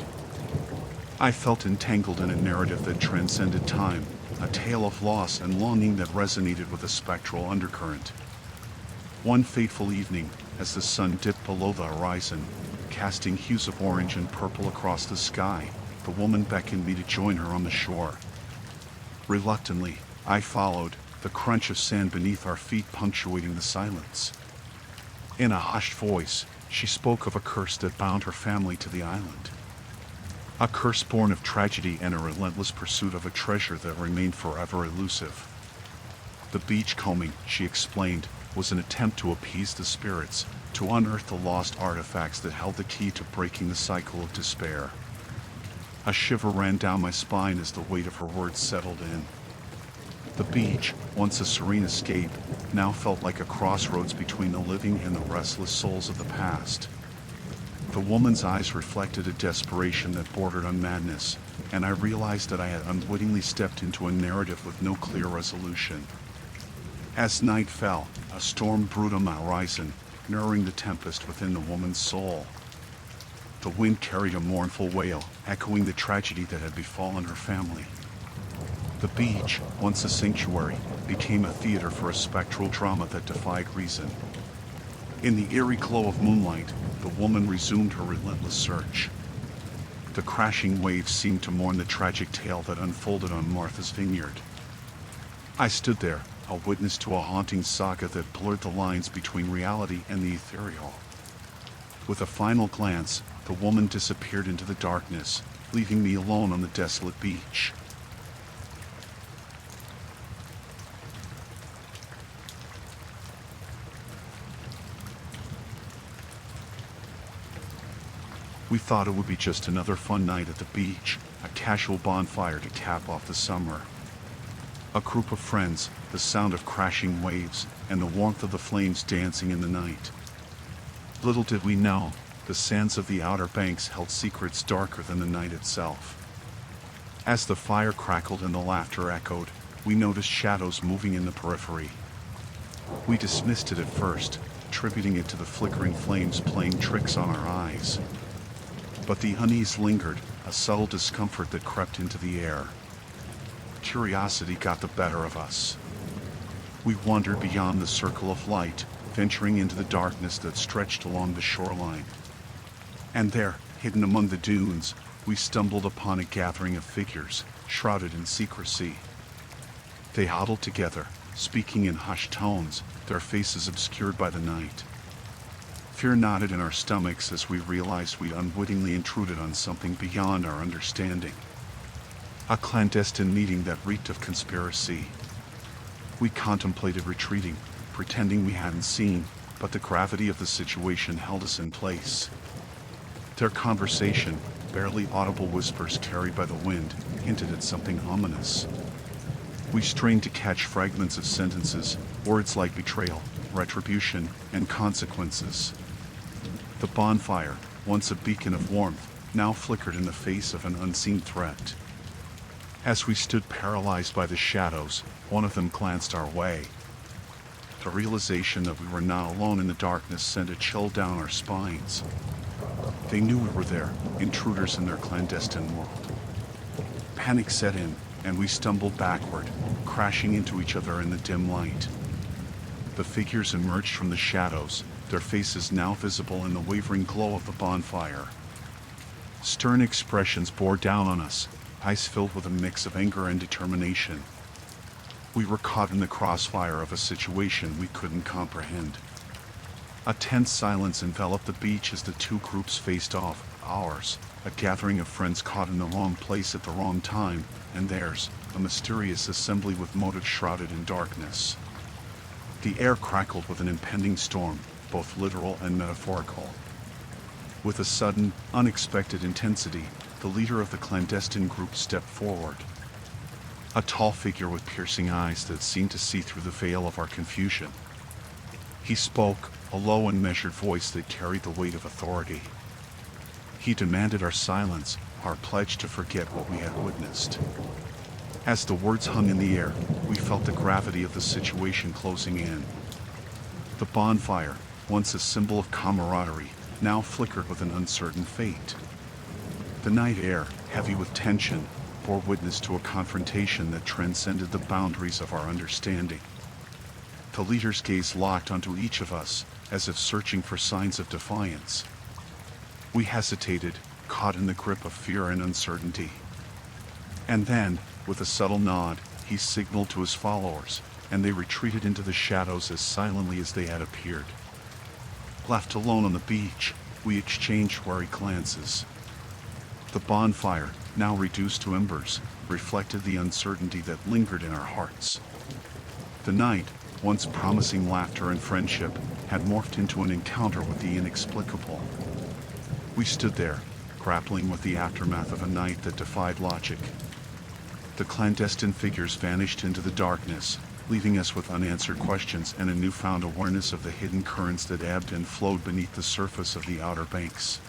I felt entangled in a narrative that transcended time, a tale of loss and longing that resonated with a spectral undercurrent. One fateful evening, as the sun dipped below the horizon, casting hues of orange and purple across the sky, the woman beckoned me to join her on the shore. Reluctantly, I followed, the crunch of sand beneath our feet punctuating the silence. In a hushed voice, she spoke of a curse that bound her family to the island. A curse born of tragedy and a relentless pursuit of a treasure that remained forever elusive. The beachcombing, she explained, was an attempt to appease the spirits, to unearth the lost artifacts that held the key to breaking the cycle of despair. A shiver ran down my spine as the weight of her words settled in. The beach, once a serene escape, now felt like a crossroads between the living and the restless souls of the past. The woman's eyes reflected a desperation that bordered on madness, and I realized that I had unwittingly stepped into a narrative with no clear resolution. As night fell, a storm brewed on the horizon, mirroring the tempest within the woman's soul. The wind carried a mournful wail, echoing the tragedy that had befallen her family. The beach, once a sanctuary, became a theater for a spectral drama that defied reason. In the eerie glow of moonlight, the woman resumed her relentless search. The crashing waves seemed to mourn the tragic tale that unfolded on Martha's Vineyard. I stood there, a witness to a haunting saga that blurred the lines between reality and the ethereal. With a final glance, the woman disappeared into the darkness, leaving me alone on the desolate beach. We thought it would be just another fun night at the beach, a casual bonfire to cap off the summer. A group of friends, the sound of crashing waves, and the warmth of the flames dancing in the night. Little did we know, the sands of the Outer Banks held secrets darker than the night itself. As the fire crackled and the laughter echoed, we noticed shadows moving in the periphery. We dismissed it at first, attributing it to the flickering flames playing tricks on our eyes. But the unease lingered, a subtle discomfort that crept into the air. Curiosity got the better of us. We wandered beyond the circle of light, venturing into the darkness that stretched along the shoreline. And there, hidden among the dunes, we stumbled upon a gathering of figures, shrouded in secrecy. They huddled together, speaking in hushed tones, their faces obscured by the night. Fear knotted in our stomachs as we realized we'd unwittingly intruded on something beyond our understanding. A clandestine meeting that reeked of conspiracy. We contemplated retreating, pretending we hadn't seen, but the gravity of the situation held us in place. Their conversation, barely audible whispers carried by the wind, hinted at something ominous. We strained to catch fragments of sentences, words like betrayal, retribution, and consequences. The bonfire, once a beacon of warmth, now flickered in the face of an unseen threat. As we stood paralyzed by the shadows, one of them glanced our way. The realization that we were not alone in the darkness sent a chill down our spines. They knew we were there, intruders in their clandestine world. Panic set in, and we stumbled backward, crashing into each other in the dim light. The figures emerged from the shadows, their faces now visible in the wavering glow of the bonfire. Stern expressions bore down on us, eyes filled with a mix of anger and determination. We were caught in the crossfire of a situation we couldn't comprehend. A tense silence enveloped the beach as the two groups faced off, ours, a gathering of friends caught in the wrong place at the wrong time, and theirs, a mysterious assembly with motives shrouded in darkness. The air crackled with an impending storm, both literal and metaphorical. With a sudden, unexpected intensity, the leader of the clandestine group stepped forward. A tall figure with piercing eyes that seemed to see through the veil of our confusion. He spoke, a low and measured voice that carried the weight of authority. He demanded our silence, our pledge to forget what we had witnessed. As the words hung in the air, we felt the gravity of the situation closing in. The bonfire, once a symbol of camaraderie, now flickered with an uncertain fate. The night air, heavy with tension, bore witness to a confrontation that transcended the boundaries of our understanding. The leader's gaze locked onto each of us, as if searching for signs of defiance. We hesitated, caught in the grip of fear and uncertainty. And then, with a subtle nod, he signaled to his followers, and they retreated into the shadows as silently as they had appeared. Left alone on the beach, we exchanged wary glances. The bonfire, now reduced to embers, reflected the uncertainty that lingered in our hearts. The night, once promising laughter and friendship, had morphed into an encounter with the inexplicable. We stood there, grappling with the aftermath of a night that defied logic. The clandestine figures vanished into the darkness, leaving us with unanswered questions and a newfound awareness of the hidden currents that ebbed and flowed beneath the surface of the outer banks.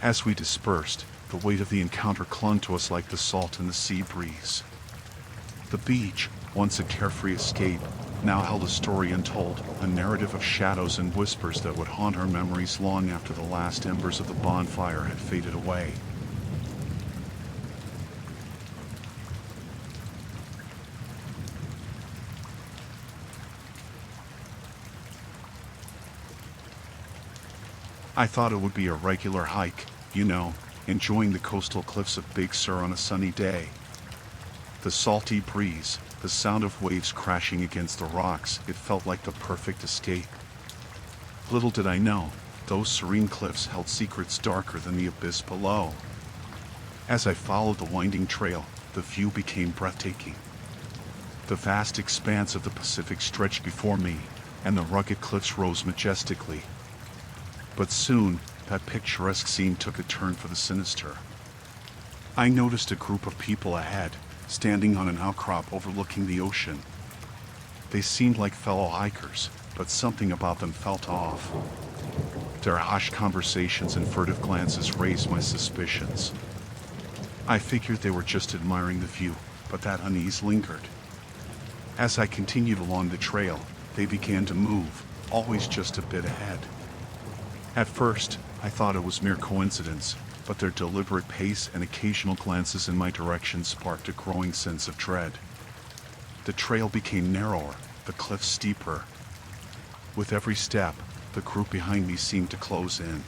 As we dispersed, the weight of the encounter clung to us like the salt in the sea breeze. The beach, once a carefree escape, now held a story untold, a narrative of shadows and whispers that would haunt our memories long after the last embers of the bonfire had faded away. I thought it would be a regular hike, enjoying the coastal cliffs of Big Sur on a sunny day. The salty breeze, the sound of waves crashing against the rocks, it felt like the perfect escape. Little did I know, those serene cliffs held secrets darker than the abyss below. As I followed the winding trail, the view became breathtaking. The vast expanse of the Pacific stretched before me, and the rugged cliffs rose majestically. But soon, that picturesque scene took a turn for the sinister. I noticed a group of people ahead, standing on an outcrop overlooking the ocean. They seemed like fellow hikers, but something about them felt off. Their hushed conversations and furtive glances raised my suspicions. I figured they were just admiring the view, but that unease lingered. As I continued along the trail, they began to move, always just a bit ahead. At first, I thought it was mere coincidence, but their deliberate pace and occasional glances in my direction sparked a growing sense of dread. The trail became narrower, the cliff steeper. With every step, the group behind me seemed to close in.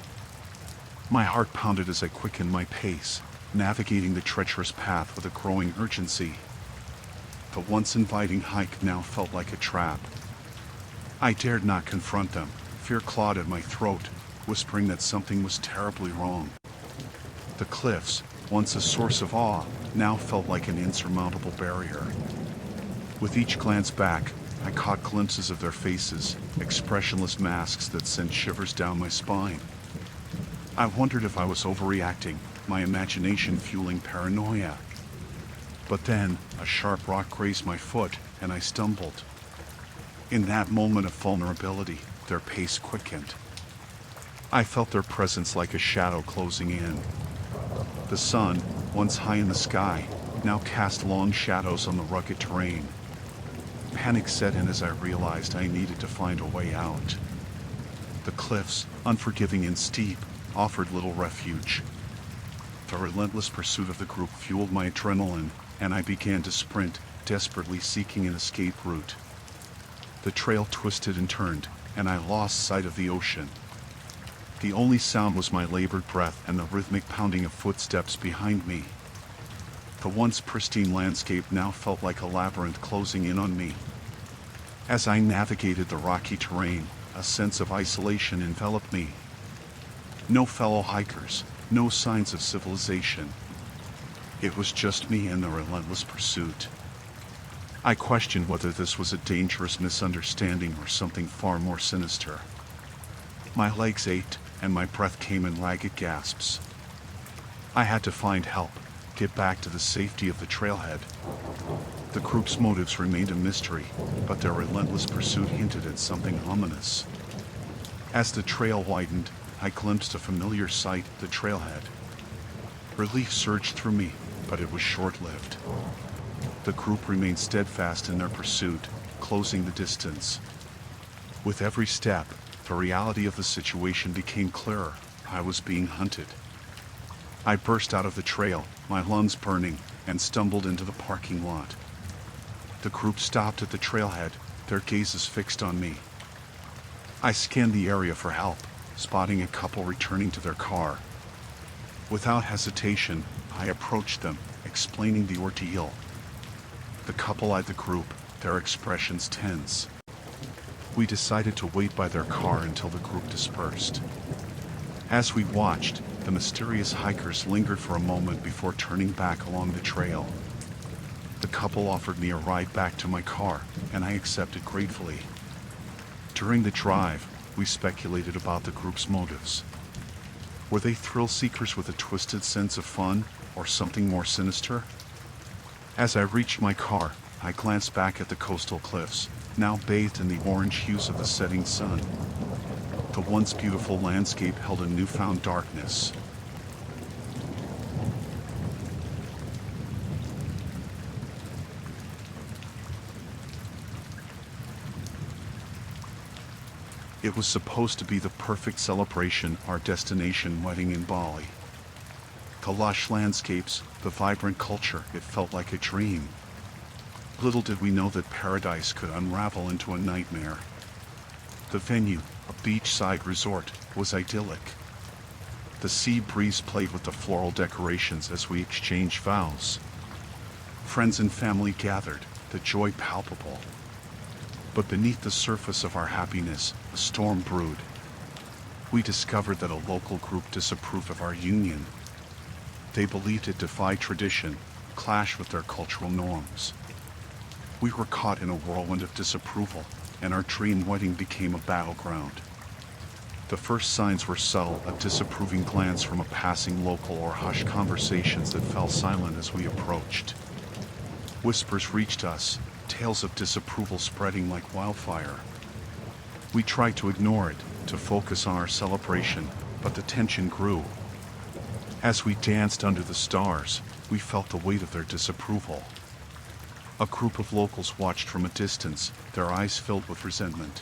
My heart pounded as I quickened my pace, navigating the treacherous path with a growing urgency. The once inviting hike now felt like a trap. I dared not confront them. Fear clawed at my throat, whispering that something was terribly wrong. The cliffs, once a source of awe, now felt like an insurmountable barrier. With each glance back, I caught glimpses of their faces, expressionless masks that sent shivers down my spine. I wondered if I was overreacting, my imagination fueling paranoia. But then, a sharp rock grazed my foot, and I stumbled. In that moment of vulnerability, their pace quickened. I felt their presence like a shadow closing in. The sun, once high in the sky, now cast long shadows on the rugged terrain. Panic set in as I realized I needed to find a way out. The cliffs, unforgiving and steep, offered little refuge. The relentless pursuit of the group fueled my adrenaline, and I began to sprint, desperately seeking an escape route. The trail twisted and turned, and I lost sight of the ocean. The only sound was my labored breath and the rhythmic pounding of footsteps behind me. The once pristine landscape now felt like a labyrinth closing in on me. As I navigated the rocky terrain, a sense of isolation enveloped me. No fellow hikers, no signs of civilization. It was just me and the relentless pursuit. I questioned whether this was a dangerous misunderstanding or something far more sinister. My legs ached, and my breath came in ragged gasps. I had to find help, get back to the safety of the trailhead. The group's motives remained a mystery, but their relentless pursuit hinted at something ominous. As the trail widened, I glimpsed a familiar sight, the trailhead. Relief surged through me, but it was short-lived. The group remained steadfast in their pursuit, closing the distance. With every step, the reality of the situation became clearer. I was being hunted. I burst out of the trail, my lungs burning, and stumbled into the parking lot. The group stopped at the trailhead, their gazes fixed on me. I scanned the area for help, spotting a couple returning to their car. Without hesitation, I approached them, explaining the ordeal. The couple eyed the group, their expressions tense. We decided to wait by their car until the group dispersed. As we watched, the mysterious hikers lingered for a moment before turning back along the trail. The couple offered me a ride back to my car, and I accepted gratefully. During the drive, we speculated about the group's motives. Were they thrill seekers with a twisted sense of fun, or something more sinister? As I reached my car, I glanced back at the coastal cliffs, now bathed in the orange hues of the setting sun. The once beautiful landscape held a newfound darkness. It was supposed to be the perfect celebration, our destination wedding in Bali. The lush landscapes, the vibrant culture, it felt like a dream. Little did we know that paradise could unravel into a nightmare. The venue, a beachside resort, was idyllic. The sea breeze played with the floral decorations as we exchanged vows. Friends and family gathered, the joy palpable. But beneath the surface of our happiness, a storm brewed. We discovered that a local group disapproved of our union. They believed it defied tradition, clashed with their cultural norms. We were caught in a whirlwind of disapproval, and our dream wedding became a battleground. The first signs were subtle, a disapproving glance from a passing local or hushed conversations that fell silent as we approached. Whispers reached us, tales of disapproval spreading like wildfire. We tried to ignore it, to focus on our celebration, but the tension grew. As we danced under the stars, we felt the weight of their disapproval. A group of locals watched from a distance, their eyes filled with resentment.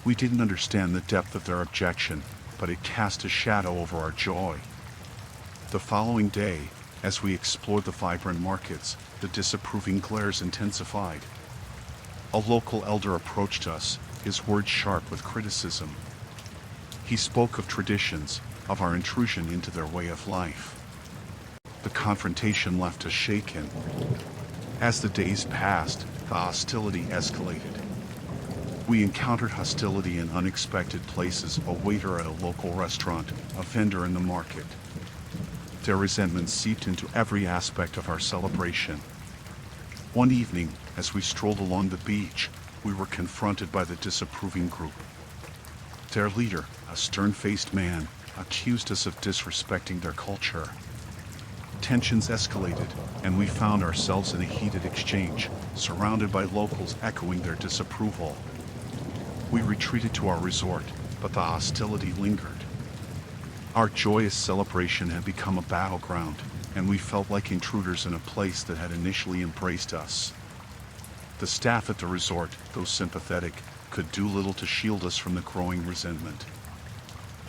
We didn't understand the depth of their objection, but it cast a shadow over our joy. The following day, as we explored the vibrant markets, the disapproving glares intensified. A local elder approached us, his words sharp with criticism. He spoke of traditions, of our intrusion into their way of life. The confrontation left us shaken. As the days passed, the hostility escalated. We encountered hostility in unexpected places: a waiter at a local restaurant, a vendor in the market. Their resentment seeped into every aspect of our celebration. One evening, as we strolled along the beach, we were confronted by the disapproving group. Their leader, a stern-faced man, accused us of disrespecting their culture. Tensions escalated, and we found ourselves in a heated exchange, surrounded by locals echoing their disapproval. We retreated to our resort, but the hostility lingered. Our joyous celebration had become a battleground, and we felt like intruders in a place that had initially embraced us. The staff at the resort, though sympathetic, could do little to shield us from the growing resentment.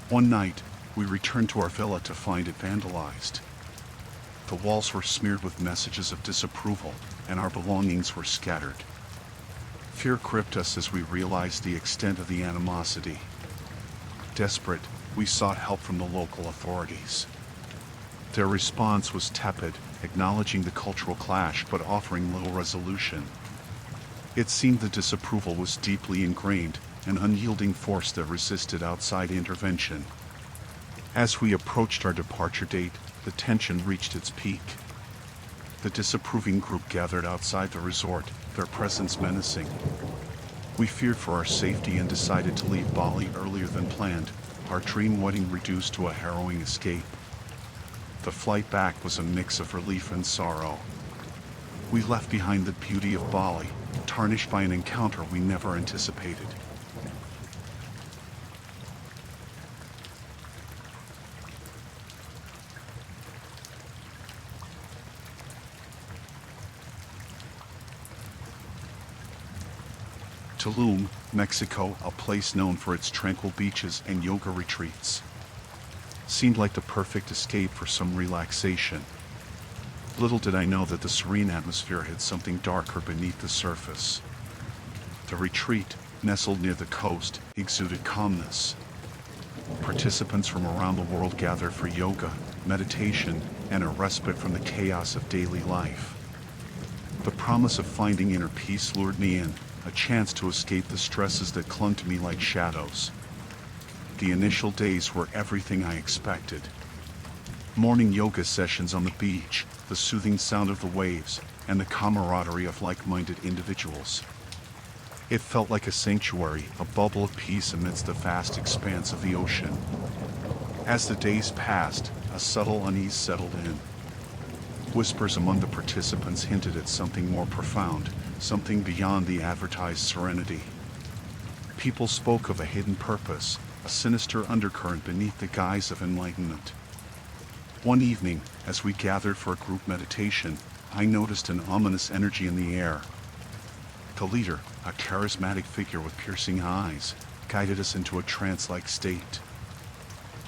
One night, we returned to our villa to find it vandalized. The walls were smeared with messages of disapproval, and our belongings were scattered. Fear gripped us as we realized the extent of the animosity. Desperate, we sought help from the local authorities. Their response was tepid, acknowledging the cultural clash but offering little resolution. It seemed the disapproval was deeply ingrained, an unyielding force that resisted outside intervention. As we approached our departure date, the tension reached its peak. The disapproving group gathered outside the resort, their presence menacing. We feared for our safety and decided to leave Bali earlier than planned, our dream wedding reduced to a harrowing escape. The flight back was a mix of relief and sorrow. We left behind the beauty of Bali, tarnished by an encounter we never anticipated. Tulum, Mexico, a place known for its tranquil beaches and yoga retreats, seemed like the perfect escape for some relaxation. Little did I know that the serene atmosphere had something darker beneath the surface. The retreat, nestled near the coast, exuded calmness. Participants from around the world gathered for yoga, meditation, and a respite from the chaos of daily life. The promise of finding inner peace lured me in, a chance to escape the stresses that clung to me like shadows. The initial days were everything I expected. Morning yoga sessions on the beach, the soothing sound of the waves, and the camaraderie of like-minded individuals. It felt like a sanctuary, a bubble of peace amidst the vast expanse of the ocean. As the days passed, a subtle unease settled in. Whispers among the participants hinted at something more profound, something beyond the advertised serenity. People spoke of a hidden purpose, a sinister undercurrent beneath the guise of enlightenment. One evening, as we gathered for a group meditation, I noticed an ominous energy in the air. The leader, a charismatic figure with piercing eyes, guided us into a trance-like state.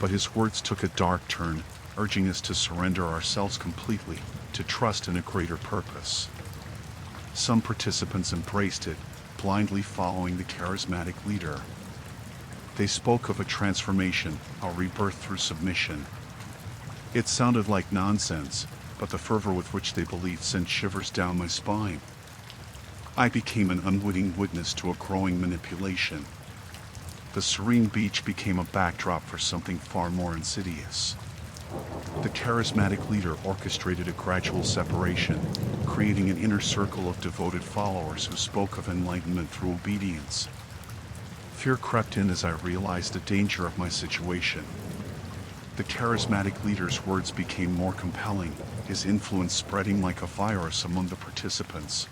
But his words took a dark turn, urging us to surrender ourselves completely, to trust in a greater purpose. Some participants embraced it, blindly following the charismatic leader. They spoke of a transformation, a rebirth through submission. It sounded like nonsense, but the fervor with which they believed sent shivers down my spine. I became an unwitting witness to a growing manipulation. The serene beach became a backdrop for something far more insidious. The charismatic leader orchestrated a gradual separation, creating an inner circle of devoted followers who spoke of enlightenment through obedience. Fear crept in as I realized the danger of my situation. The charismatic leader's words became more compelling, his influence spreading like a virus among the participants.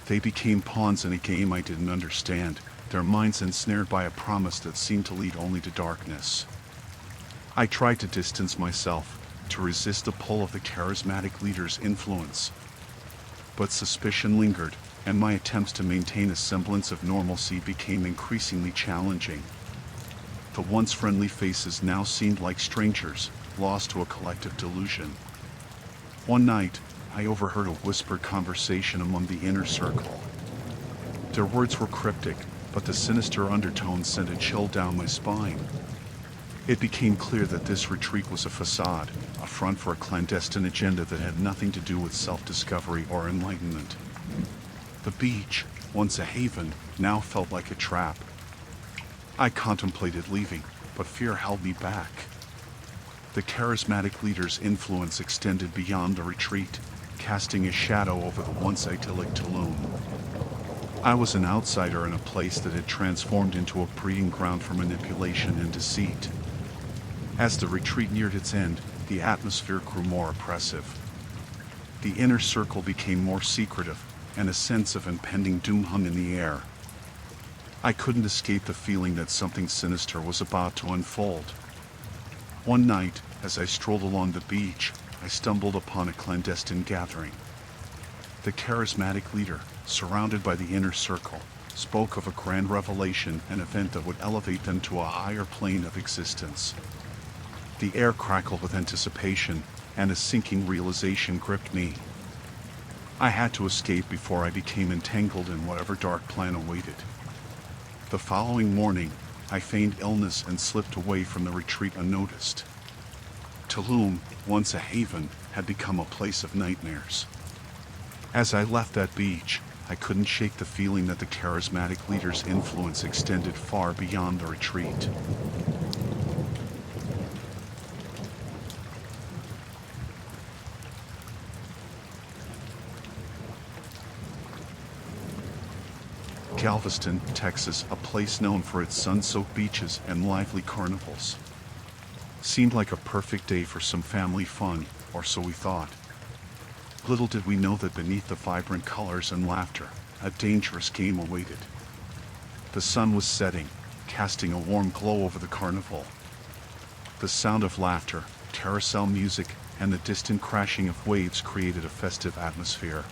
They became pawns in a game I didn't understand, their minds ensnared by a promise that seemed to lead only to darkness. I tried to distance myself, to resist the pull of the charismatic leader's influence. But suspicion lingered, and my attempts to maintain a semblance of normalcy became increasingly challenging. The once friendly faces now seemed like strangers, lost to a collective delusion. One night, I overheard a whispered conversation among the inner circle. Their words were cryptic, but the sinister undertones sent a chill down my spine. It became clear that this retreat was a facade, a front for a clandestine agenda that had nothing to do with self-discovery or enlightenment. The beach, once a haven, now felt like a trap. I contemplated leaving, but fear held me back. The charismatic leader's influence extended beyond the retreat, casting a shadow over the once idyllic Tulum. I was an outsider in a place that had transformed into a breeding ground for manipulation and deceit. As the retreat neared its end, the atmosphere grew more oppressive. The inner circle became more secretive, and a sense of impending doom hung in the air. I couldn't escape the feeling that something sinister was about to unfold. One night, as I strolled along the beach, I stumbled upon a clandestine gathering. The charismatic leader, surrounded by the inner circle, spoke of a grand revelation, an event that would elevate them to a higher plane of existence. The air crackled with anticipation, and a sinking realization gripped me. I had to escape before I became entangled in whatever dark plan awaited. The following morning, I feigned illness and slipped away from the retreat unnoticed. Tulum, once a haven, had become a place of nightmares. As I left that beach, I couldn't shake the feeling that the charismatic leader's influence extended far beyond the retreat. Galveston, Texas, a place known for its sun-soaked beaches and lively carnivals. Seemed like a perfect day for some family fun, or so we thought. Little did we know that beneath the vibrant colors and laughter, a dangerous game awaited. The sun was setting, casting a warm glow over the carnival. The sound of laughter, carousel music, and the distant crashing of waves created a festive atmosphere.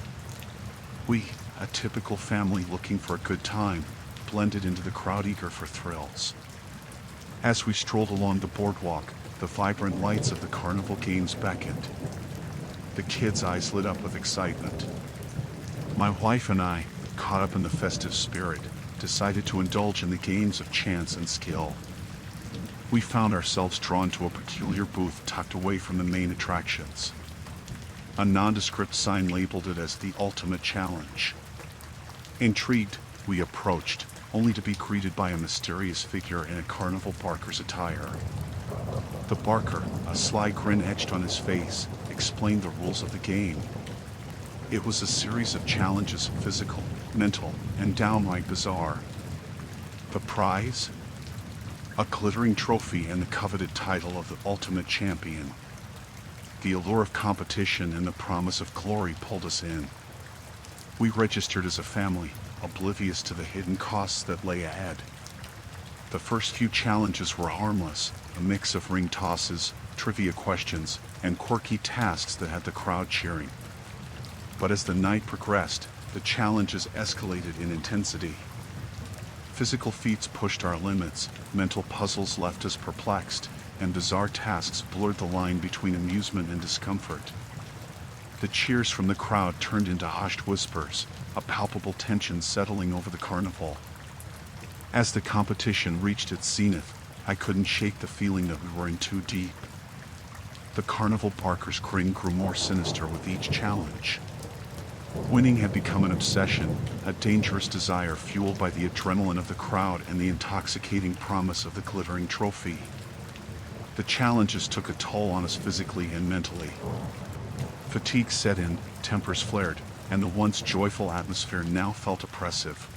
We, a typical family looking for a good time, blended into the crowd eager for thrills. As we strolled along the boardwalk, the vibrant lights of the carnival games beckoned. The kids' eyes lit up with excitement. My wife and I, caught up in the festive spirit, decided to indulge in the games of chance and skill. We found ourselves drawn to a peculiar booth tucked away from the main attractions. A nondescript sign labeled it as the ultimate challenge. Intrigued, we approached, only to be greeted by a mysterious figure in a carnival barker's attire. The barker, a sly grin etched on his face, explained the rules of the game. It was a series of challenges, physical, mental, and downright bizarre. The prize? A glittering trophy and the coveted title of the ultimate champion. The allure of competition and the promise of glory pulled us in. We registered as a family, oblivious to the hidden costs that lay ahead. The first few challenges were harmless, a mix of ring tosses, trivia questions, and quirky tasks that had the crowd cheering. But as the night progressed, the challenges escalated in intensity. Physical feats pushed our limits, mental puzzles left us perplexed, and bizarre tasks blurred the line between amusement and discomfort. The cheers from the crowd turned into hushed whispers, a palpable tension settling over the carnival. As the competition reached its zenith, I couldn't shake the feeling that we were in too deep. The carnival barker's grin grew more sinister with each challenge. Winning had become an obsession, a dangerous desire fueled by the adrenaline of the crowd and the intoxicating promise of the glittering trophy. The challenges took a toll on us physically and mentally. Fatigue set in, tempers flared, and the once joyful atmosphere now felt oppressive.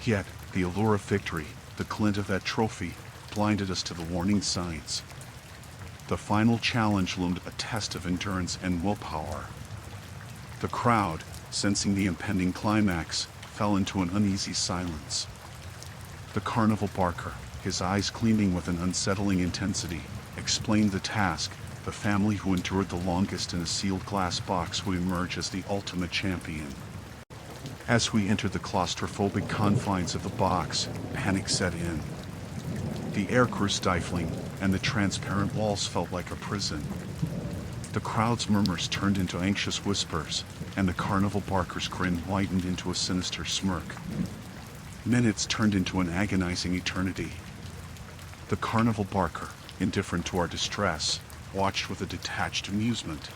Yet, the allure of victory, the glint of that trophy, blinded us to the warning signs. The final challenge loomed a test of endurance and willpower. The crowd, sensing the impending climax, fell into an uneasy silence. The carnival barker, his eyes gleaming with an unsettling intensity, explained the task. The family who endured the longest in a sealed glass box would emerge as the ultimate champion. As we entered the claustrophobic confines of the box, panic set in. The air grew stifling, and the transparent walls felt like a prison. The crowd's murmurs turned into anxious whispers, and the carnival barker's grin widened into a sinister smirk. Minutes turned into an agonizing eternity. The carnival barker, indifferent to our distress, watched with a detached amusement.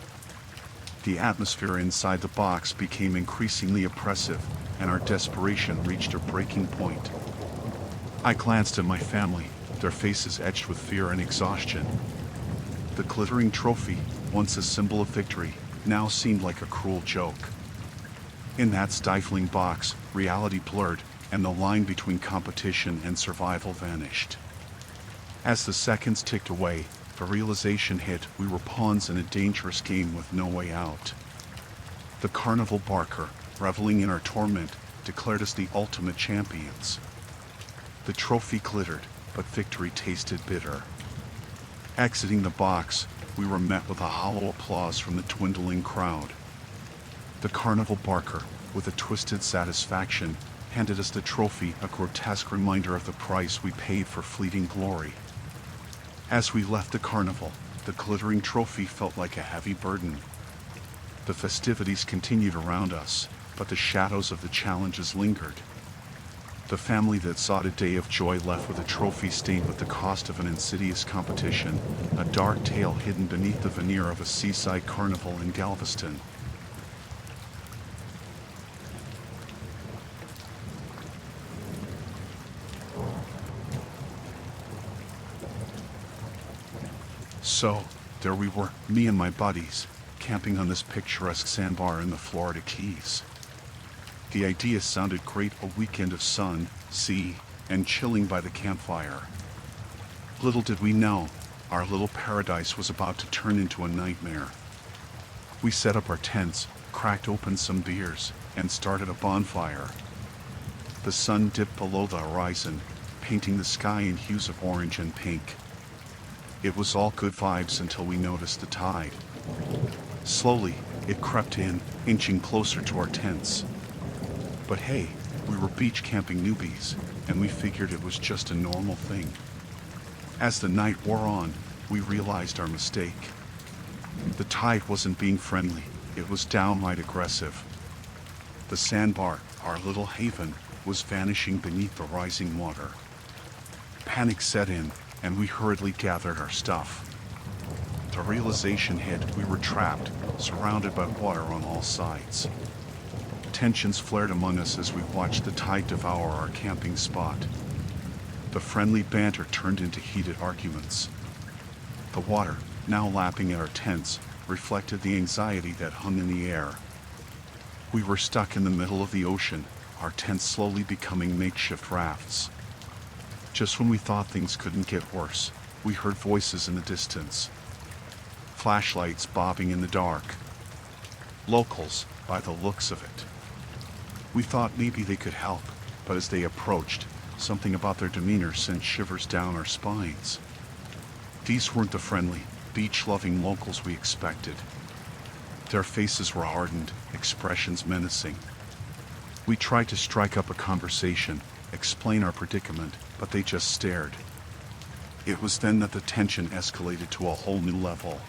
The atmosphere inside the box became increasingly oppressive, and our desperation reached a breaking point. I glanced at my family, their faces etched with fear and exhaustion. The glittering trophy, once a symbol of victory, now seemed like a cruel joke. In that stifling box, reality blurred, and the line between competition and survival vanished. As the seconds ticked away, the realization hit we were pawns in a dangerous game with no way out. The carnival barker, reveling in our torment, declared us the ultimate champions. The trophy glittered, but victory tasted bitter. Exiting the box, we were met with a hollow applause from the dwindling crowd. The carnival barker, with a twisted satisfaction, handed us the trophy, a grotesque reminder of the price we paid for fleeting glory. As we left the carnival, the glittering trophy felt like a heavy burden. The festivities continued around us, but the shadows of the challenges lingered. The family that sought a day of joy left with a trophy stained with the cost of an insidious competition, a dark tale hidden beneath the veneer of a seaside carnival in Galveston. So, there we were, me and my buddies, camping on this picturesque sandbar in the Florida Keys. The idea sounded great, a weekend of sun, sea, and chilling by the campfire. Little did we know, our little paradise was about to turn into a nightmare. We set up our tents, cracked open some beers, and started a bonfire. The sun dipped below the horizon, painting the sky in hues of orange and pink. It was all good vibes until we noticed the tide. Slowly, it crept in, inching closer to our tents. But hey, we were beach camping newbies, and we figured it was just a normal thing. As the night wore on, we realized our mistake. The tide wasn't being friendly, it was downright aggressive. The sandbar, our little haven, was vanishing beneath the rising water. Panic set in, and we hurriedly gathered our stuff. The realization hit we were trapped, surrounded by water on all sides. Tensions flared among us as we watched the tide devour our camping spot. The friendly banter turned into heated arguments. The water, now lapping at our tents, reflected the anxiety that hung in the air. We were stuck in the middle of the ocean, our tents slowly becoming makeshift rafts. Just when we thought things couldn't get worse, we heard voices in the distance. Flashlights bobbing in the dark. Locals, by the looks of it. We thought maybe they could help, but as they approached, something about their demeanor sent shivers down our spines. These weren't the friendly, beach-loving locals we expected. Their faces were hardened, expressions menacing. We tried to strike up a conversation, explain our predicament, but they just stared. It was then that the tension escalated to a whole new level.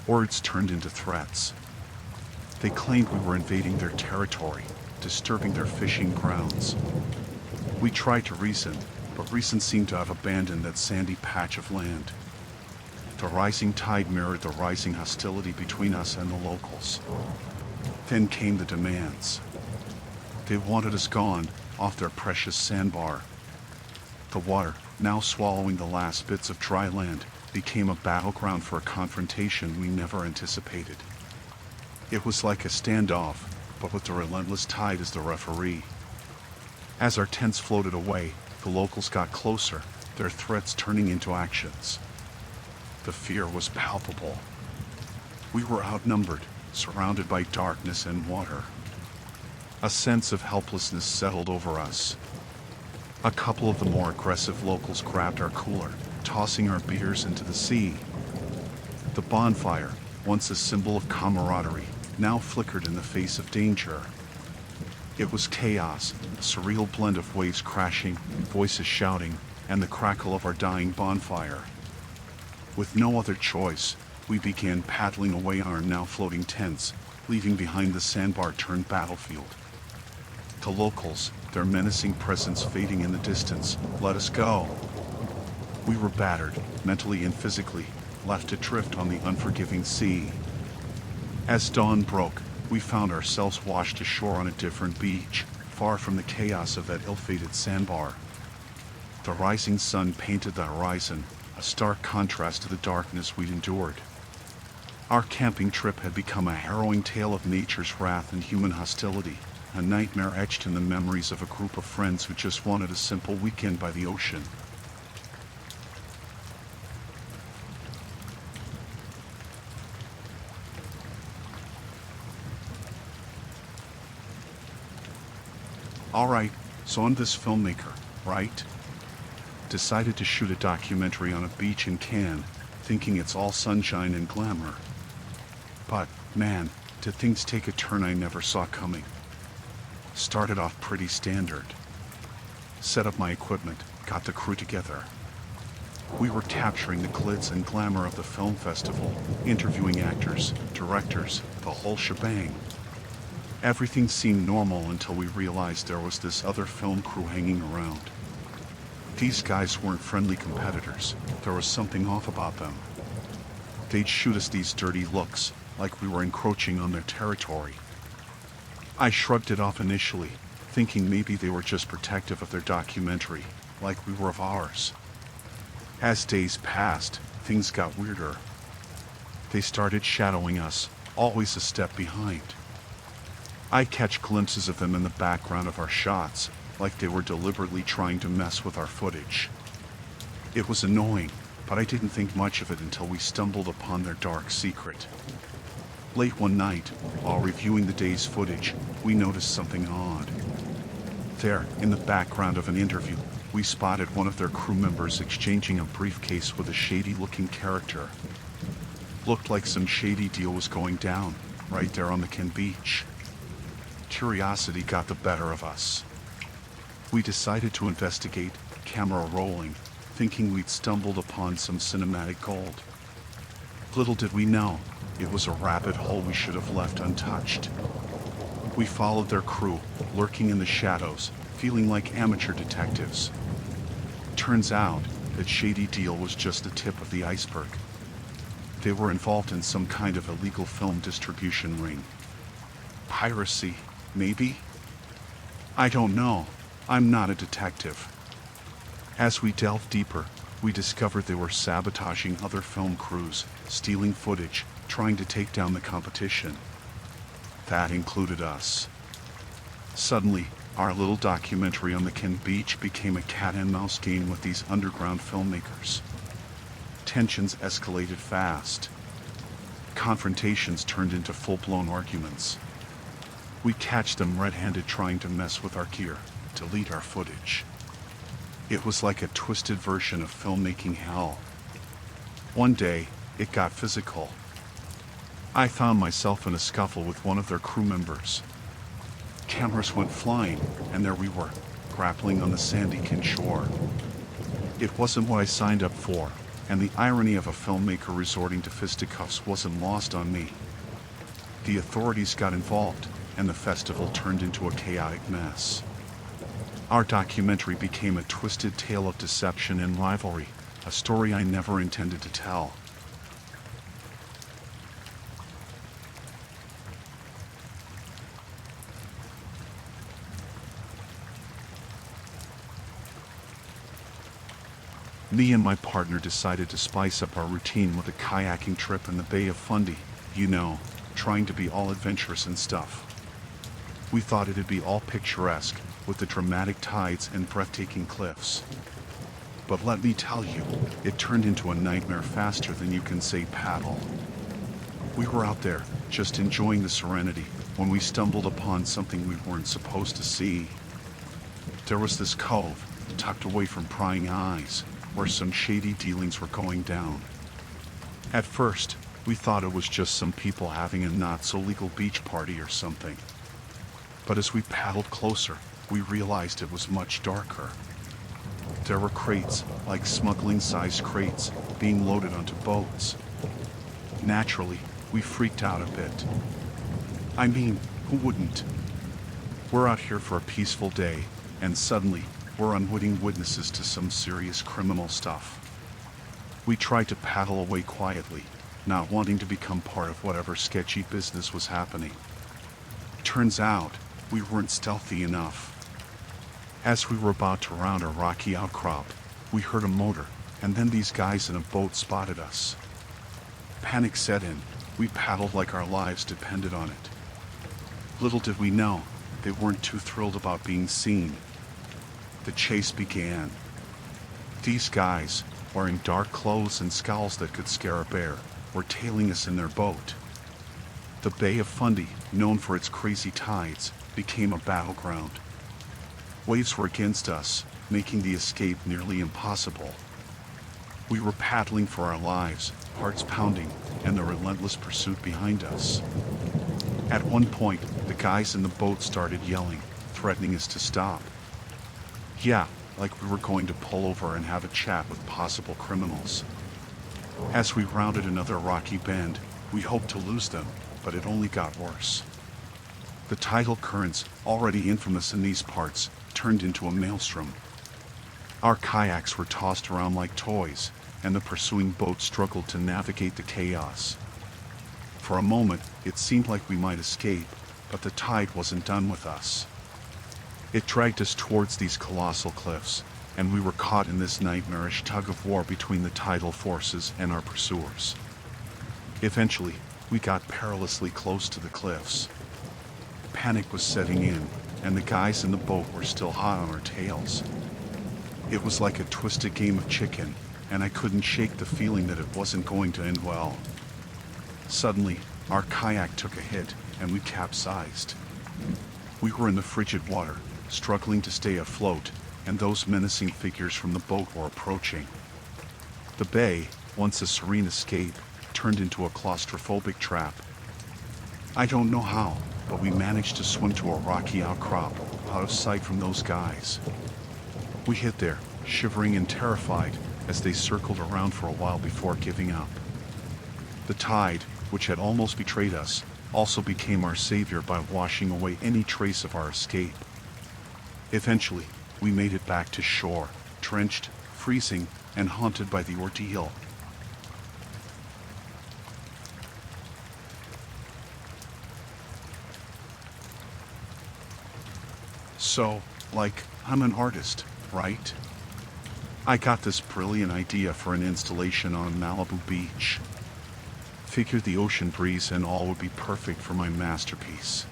Words turned into threats. They claimed we were invading their territory, disturbing their fishing grounds. We tried to reason, but reason seemed to have abandoned that sandy patch of land. The rising tide mirrored the rising hostility between us and the locals. Then came the demands. They wanted us gone, off their precious sandbar. The water, now swallowing the last bits of dry land, became a battleground for a confrontation we never anticipated. It was like a standoff, but with the relentless tide as the referee. As our tents floated away, the locals got closer, their threats turning into actions. The fear was palpable. We were outnumbered, surrounded by darkness and water. A sense of helplessness settled over us. A couple of the more aggressive locals grabbed our cooler, tossing our beers into the sea. The bonfire, once a symbol of camaraderie, now flickered in the face of danger. It was chaos, a surreal blend of waves crashing, voices shouting, and the crackle of our dying bonfire. With no other choice, We began paddling away on our now floating tents, leaving behind the sandbar-turned battlefield. The locals, their menacing presence fading in the distance, let us go. We were battered, mentally and physically, left to drift on the unforgiving sea. As dawn broke, we found ourselves washed ashore on a different beach, far from the chaos of that ill-fated sandbar. The rising sun painted the horizon, a stark contrast to the darkness we'd endured. Our camping trip had become a harrowing tale of nature's wrath and human hostility, a nightmare etched in the memories of a group of friends who just wanted a simple weekend by the ocean. Alright, so I'm this filmmaker, right? Decided to shoot a documentary on a beach in Cannes, thinking it's all sunshine and glamour. But, man, did things take a turn I never saw coming. Started off pretty standard. Set up my equipment, got the crew together. We were capturing the glitz and glamour of the film festival, interviewing actors, directors, the whole shebang. Everything seemed normal until we realized there was this other film crew hanging around. These guys weren't friendly competitors. There was something off about them. They'd shoot us these dirty looks, like we were encroaching on their territory. I shrugged it off initially, thinking maybe they were just protective of their documentary, like we were of ours. As days passed, things got weirder. They started shadowing us, always a step behind. I'd catch glimpses of them in the background of our shots, like they were deliberately trying to mess with our footage. It was annoying, but I didn't think much of it until we stumbled upon their dark secret. Late one night, while reviewing the day's footage, we noticed something odd. There, in the background of an interview, we spotted one of their crew members exchanging a briefcase with a shady-looking character. Looked like some shady deal was going down, right there on the Cannes beach. Curiosity got the better of us. We decided to investigate, camera rolling, thinking we'd stumbled upon some cinematic gold. Little did we know, it was a rabbit hole we should have left untouched. We followed their crew, lurking in the shadows, feeling like amateur detectives. Turns out, that shady deal was just the tip of the iceberg. They were involved in some kind of illegal film distribution ring. Piracy, maybe? I don't know. I'm not a detective. As we delved deeper, we discovered they were sabotaging other film crews, stealing footage, trying to take down the competition. That included us. Suddenly, our little documentary on the Cannes beach became a cat-and-mouse game with these underground filmmakers. Tensions escalated fast. Confrontations turned into full-blown arguments. We'd catch them red-handed trying to mess with our gear, delete our footage. It was like a twisted version of filmmaking hell. One day, it got physical. I found myself in a scuffle with one of their crew members. Cameras went flying, and there we were, grappling on the sandy Cannes shore. It wasn't what I signed up for, and the irony of a filmmaker resorting to fisticuffs wasn't lost on me. The authorities got involved, and the festival turned into a chaotic mess. Our documentary became a twisted tale of deception and rivalry, a story I never intended to tell. Me and my partner decided to spice up our routine with a kayaking trip in the Bay of Fundy, you know, trying to be all adventurous and stuff. We thought it'd be all picturesque, with the dramatic tides and breathtaking cliffs. But let me tell you, it turned into a nightmare faster than you can say paddle. We were out there, just enjoying the serenity, when we stumbled upon something we weren't supposed to see. There was this cove, tucked away from prying eyes, where some shady dealings were going down. At first, we thought it was just some people having a not-so-legal beach party or something. But as we paddled closer, we realized it was much darker. There were crates, like smuggling-sized crates, being loaded onto boats. Naturally, we freaked out a bit. I mean, who wouldn't? We're out here for a peaceful day, and suddenly, we're unwitting witnesses to some serious criminal stuff. We tried to paddle away quietly, not wanting to become part of whatever sketchy business was happening. Turns out, we weren't stealthy enough. As we were about to round a rocky outcrop, we heard a motor, and then these guys in a boat spotted us. Panic set in. We paddled like our lives depended on it. Little did we know, they weren't too thrilled about being seen. The chase began. These guys, wearing dark clothes and scowls that could scare a bear, were tailing us in their boat. The Bay of Fundy, known for its crazy tides, became a battleground. Waves were against us, making the escape nearly impossible. We were paddling for our lives, hearts pounding, and the relentless pursuit behind us. At one point, the guys in the boat started yelling, threatening us to stop. Yeah, like we were going to pull over and have a chat with possible criminals. As we rounded another rocky bend, we hoped to lose them, but it only got worse. The tidal currents, already infamous in these parts, turned into a maelstrom. Our kayaks were tossed around like toys, and the pursuing boat struggled to navigate the chaos. For a moment, it seemed like we might escape, but the tide wasn't done with us. It dragged us towards these colossal cliffs, and we were caught in this nightmarish tug-of-war between the tidal forces and our pursuers. Eventually, we got perilously close to the cliffs. Panic was setting in, and the guys in the boat were still hot on our tails. It was like a twisted game of chicken, and I couldn't shake the feeling that it wasn't going to end well. Suddenly, our kayak took a hit, and we capsized. We were in the frigid water, struggling to stay afloat, and those menacing figures from the boat were approaching. The bay, once a serene escape, turned into a claustrophobic trap. I don't know how, but we managed to swim to a rocky outcrop, out of sight from those guys. We hid there, shivering and terrified, as they circled around for a while before giving up. The tide, which had almost betrayed us, also became our savior by washing away any trace of our escape. Eventually, we made it back to shore, drenched, freezing, and haunted by the ordeal. So, I'm an artist, right? I got this brilliant idea for an installation on Malibu Beach. Figured the ocean breeze and all would be perfect for my masterpiece.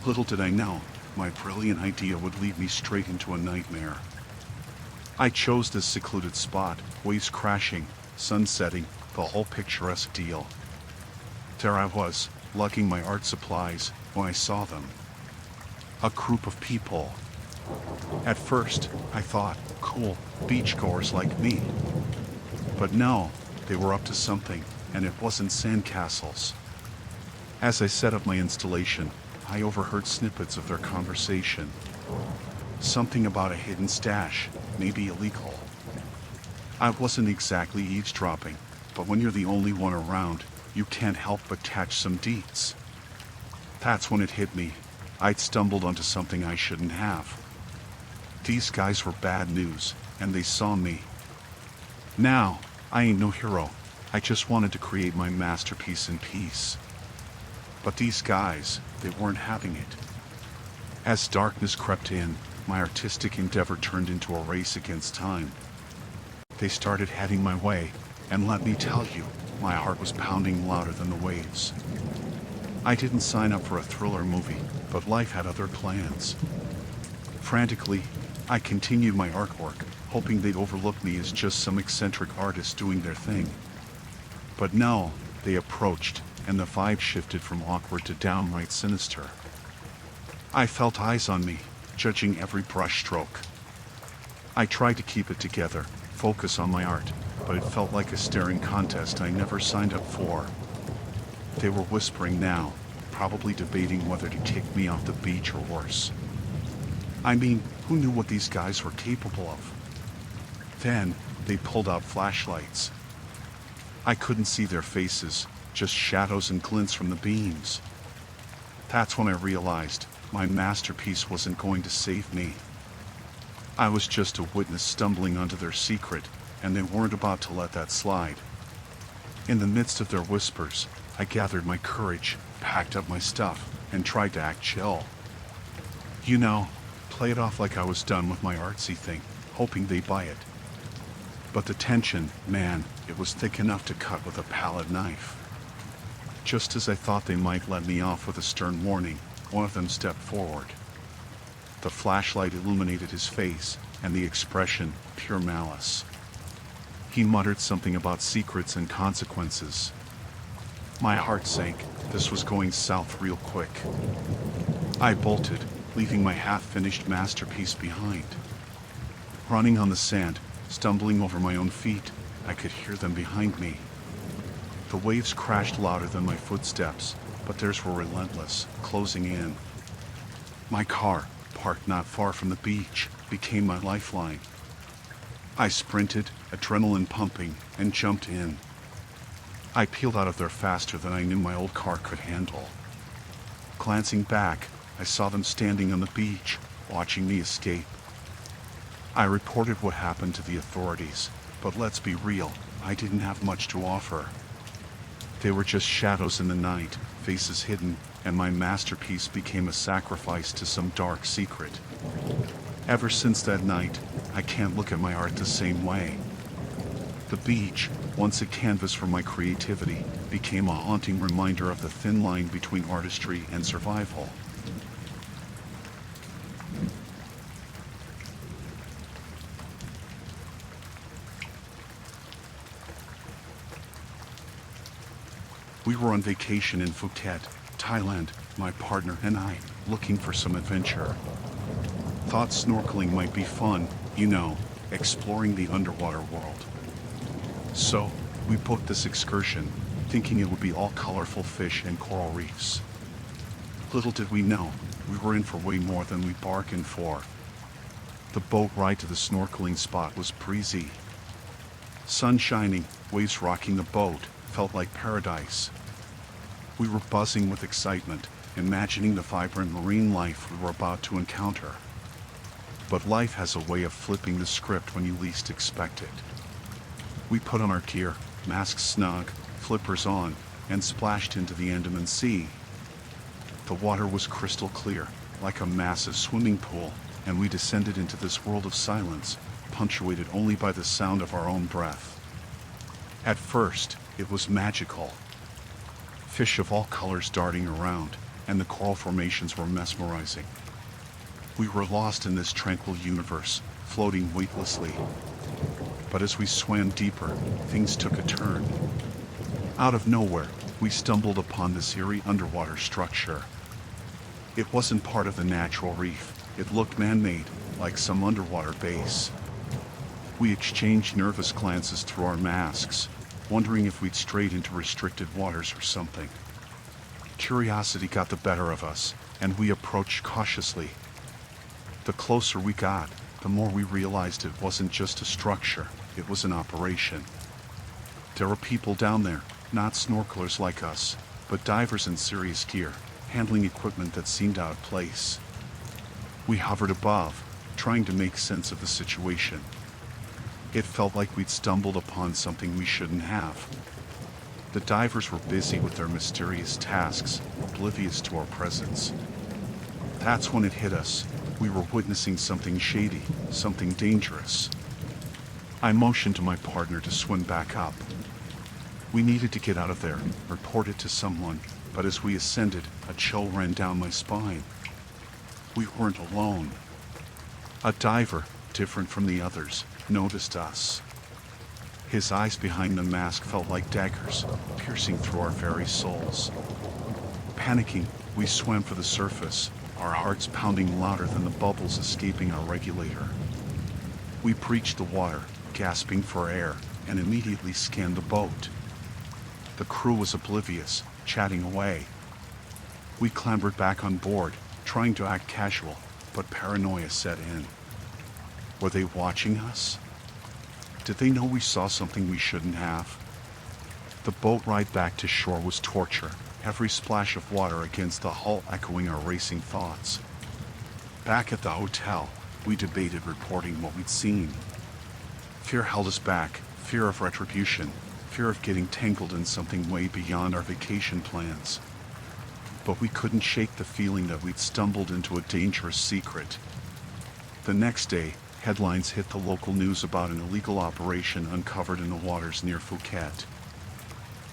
Little did I know, my brilliant idea would lead me straight into a nightmare. I chose this secluded spot, waves crashing, sun setting, the whole picturesque deal. There I was, lugging my art supplies, when I saw them. A group of people. At first, I thought, cool, beachgoers like me. But no, they were up to something, and it wasn't sandcastles. As I set up my installation, I overheard snippets of their conversation. Something about a hidden stash, maybe illegal. I wasn't exactly eavesdropping, but when you're the only one around, you can't help but catch some deets. That's when it hit me. I'd stumbled onto something I shouldn't have. These guys were bad news, and they saw me. Now, I ain't no hero. I just wanted to create my masterpiece in peace. But these guys, they weren't having it. As darkness crept in, my artistic endeavor turned into a race against time. They started heading my way, and let me tell you, my heart was pounding louder than the waves. I didn't sign up for a thriller movie, but life had other plans. Frantically, I continued my artwork, hoping they'd overlook me as just some eccentric artist doing their thing. But no, they approached, and the vibe shifted from awkward to downright sinister. I felt eyes on me, judging every brushstroke. I tried to keep it together, focus on my art, but it felt like a staring contest I never signed up for. They were whispering now, probably debating whether to kick me off the beach or worse. I mean, who knew what these guys were capable of? Then, they pulled out flashlights. I couldn't see their faces, just shadows and glints from the beams. That's when I realized my masterpiece wasn't going to save me. I was just a witness stumbling onto their secret, and they weren't about to let that slide. In the midst of their whispers, I gathered my courage, packed up my stuff, and tried to act chill. You know, play it off like I was done with my artsy thing, hoping they'd buy it. But the tension, man, it was thick enough to cut with a palette knife. Just as I thought they might let me off with a stern warning, one of them stepped forward. The flashlight illuminated his face, and the expression, pure malice. He muttered something about secrets and consequences. My heart sank. This was going south real quick. I bolted, leaving my half-finished masterpiece behind. Running on the sand, stumbling over my own feet, I could hear them behind me. The waves crashed louder than my footsteps, but theirs were relentless, closing in. My car, parked not far from the beach, became my lifeline. I sprinted, adrenaline pumping, and jumped in. I peeled out of there faster than I knew my old car could handle. Glancing back, I saw them standing on the beach, watching me escape. I reported what happened to the authorities, but let's be real, I didn't have much to offer. They were just shadows in the night, faces hidden, and my masterpiece became a sacrifice to some dark secret. Ever since that night, I can't look at my art the same way. The beach, once a canvas for my creativity, became a haunting reminder of the thin line between artistry and survival. We were on vacation in Phuket, Thailand, my partner and I, looking for some adventure. Thought snorkeling might be fun, you know, exploring the underwater world. So, we booked this excursion, thinking it would be all colorful fish and coral reefs. Little did we know, we were in for way more than we bargained for. The boat ride to the snorkeling spot was breezy. Sun shining, waves rocking the boat, felt like paradise. We were buzzing with excitement, imagining the vibrant marine life we were about to encounter. But life has a way of flipping the script when you least expect it. We put on our gear, masks snug, flippers on, and splashed into the Andaman Sea. The water was crystal clear, like a massive swimming pool, and we descended into this world of silence, punctuated only by the sound of our own breath. At first, it was magical. Fish of all colors darting around, and the coral formations were mesmerizing. We were lost in this tranquil universe, floating weightlessly. But as we swam deeper, things took a turn. Out of nowhere, we stumbled upon this eerie underwater structure. It wasn't part of the natural reef. It looked man-made, like some underwater base. We exchanged nervous glances through our masks, wondering if we'd strayed into restricted waters or something. Curiosity got the better of us, and we approached cautiously. The closer we got, the more we realized it wasn't just a structure, it was an operation. There were people down there, not snorkelers like us, but divers in serious gear, handling equipment that seemed out of place. We hovered above, trying to make sense of the situation. It felt like we'd stumbled upon something we shouldn't have. The divers were busy with their mysterious tasks, oblivious to our presence. That's when it hit us. We were witnessing something shady, something dangerous. I motioned to my partner to swim back up. We needed to get out of there, report it to someone, but as we ascended, a chill ran down my spine. We weren't alone. A diver, different from the others, noticed us. His eyes behind the mask felt like daggers, piercing through our very souls. Panicking, we swam for the surface, our hearts pounding louder than the bubbles escaping our regulator. We breached the water, gasping for air, and immediately scanned the boat. The crew was oblivious, chatting away. We clambered back on board, trying to act casual, but paranoia set in. Were they watching us? Did they know we saw something we shouldn't have? The boat ride back to shore was torture, every splash of water against the hull echoing our racing thoughts. Back at the hotel, we debated reporting what we'd seen. Fear held us back, fear of retribution, fear of getting tangled in something way beyond our vacation plans. But we couldn't shake the feeling that we'd stumbled into a dangerous secret. The next day, headlines hit the local news about an illegal operation uncovered in the waters near Phuket.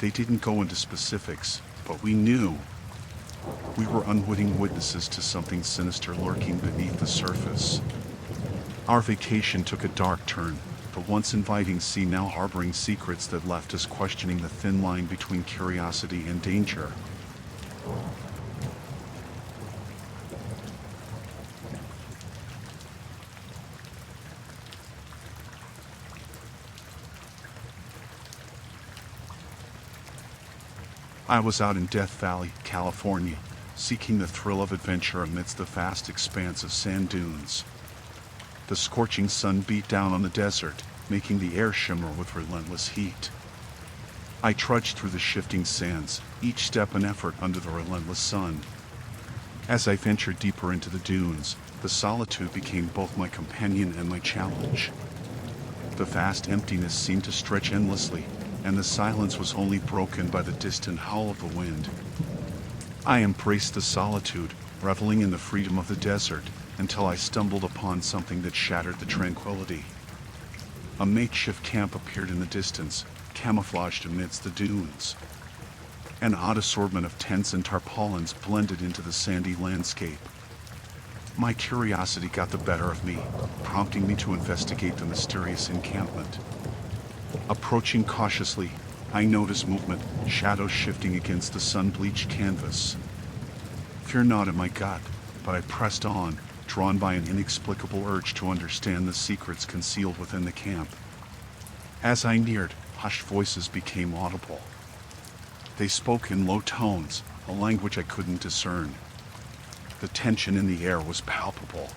They didn't go into specifics, but we knew. We were unwitting witnesses to something sinister lurking beneath the surface. Our vacation took a dark turn, the once inviting sea now harboring secrets that left us questioning the thin line between curiosity and danger. I was out in Death Valley, California, seeking the thrill of adventure amidst the vast expanse of sand dunes. The scorching sun beat down on the desert, making the air shimmer with relentless heat. I trudged through the shifting sands, each step an effort under the relentless sun. As I ventured deeper into the dunes, the solitude became both my companion and my challenge. The vast emptiness seemed to stretch endlessly, and the silence was only broken by the distant howl of the wind. I embraced the solitude, reveling in the freedom of the desert, until I stumbled upon something that shattered the tranquility. A makeshift camp appeared in the distance, camouflaged amidst the dunes. An odd assortment of tents and tarpaulins blended into the sandy landscape. My curiosity got the better of me, prompting me to investigate the mysterious encampment. Approaching cautiously, I noticed movement, shadows shifting against the sun-bleached canvas. Fear gnawed at my gut, but I pressed on, drawn by an inexplicable urge to understand the secrets concealed within the camp. As I neared, hushed voices became audible. They spoke in low tones, a language I couldn't discern. The tension in the air was palpable.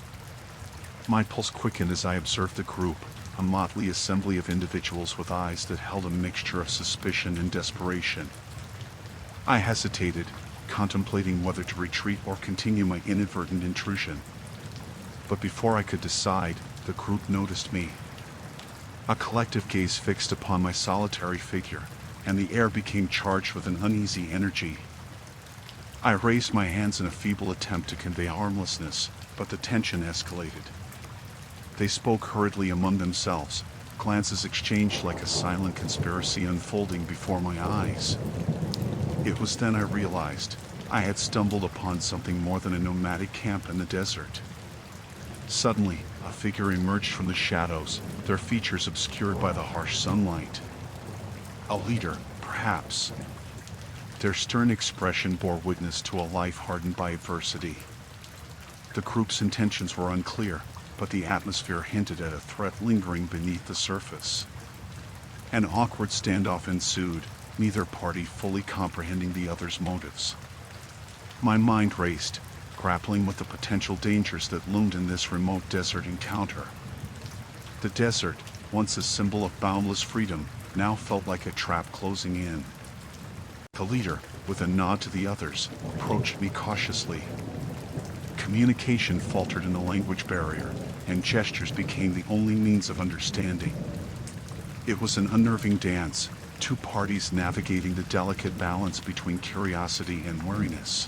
My pulse quickened as I observed the group, a motley assembly of individuals with eyes that held a mixture of suspicion and desperation. I hesitated, contemplating whether to retreat or continue my inadvertent intrusion. But before I could decide, the group noticed me. A collective gaze fixed upon my solitary figure, and the air became charged with an uneasy energy. I raised my hands in a feeble attempt to convey harmlessness, but the tension escalated. They spoke hurriedly among themselves, glances exchanged like a silent conspiracy unfolding before my eyes. It was then I realized I had stumbled upon something more than a nomadic camp in the desert. Suddenly, a figure emerged from the shadows, their features obscured by the harsh sunlight. A leader, perhaps. Their stern expression bore witness to a life hardened by adversity. The group's intentions were unclear, but the atmosphere hinted at a threat lingering beneath the surface. An awkward standoff ensued, neither party fully comprehending the other's motives. My mind raced, grappling with the potential dangers that loomed in this remote desert encounter. The desert, once a symbol of boundless freedom, now felt like a trap closing in. The leader, with a nod to the others, approached me cautiously. Communication faltered in the language barrier, and gestures became the only means of understanding. It was an unnerving dance, two parties navigating the delicate balance between curiosity and wariness.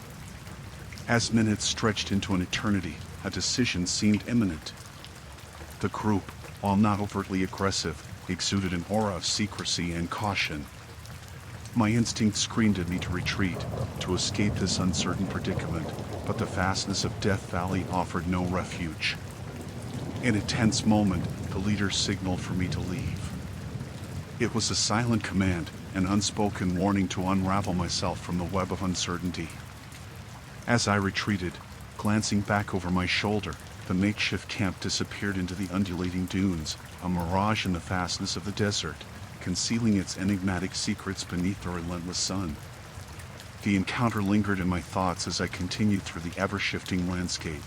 As minutes stretched into an eternity, a decision seemed imminent. The group, while not overtly aggressive, exuded an aura of secrecy and caution. My instinct screamed at me to retreat, to escape this uncertain predicament, but the vastness of Death Valley offered no refuge. In a tense moment, the leader signaled for me to leave. It was a silent command, an unspoken warning to unravel myself from the web of uncertainty. As I retreated, glancing back over my shoulder, the makeshift camp disappeared into the undulating dunes, a mirage in the vastness of the desert, concealing its enigmatic secrets beneath the relentless sun. The encounter lingered in my thoughts as I continued through the ever-shifting landscape,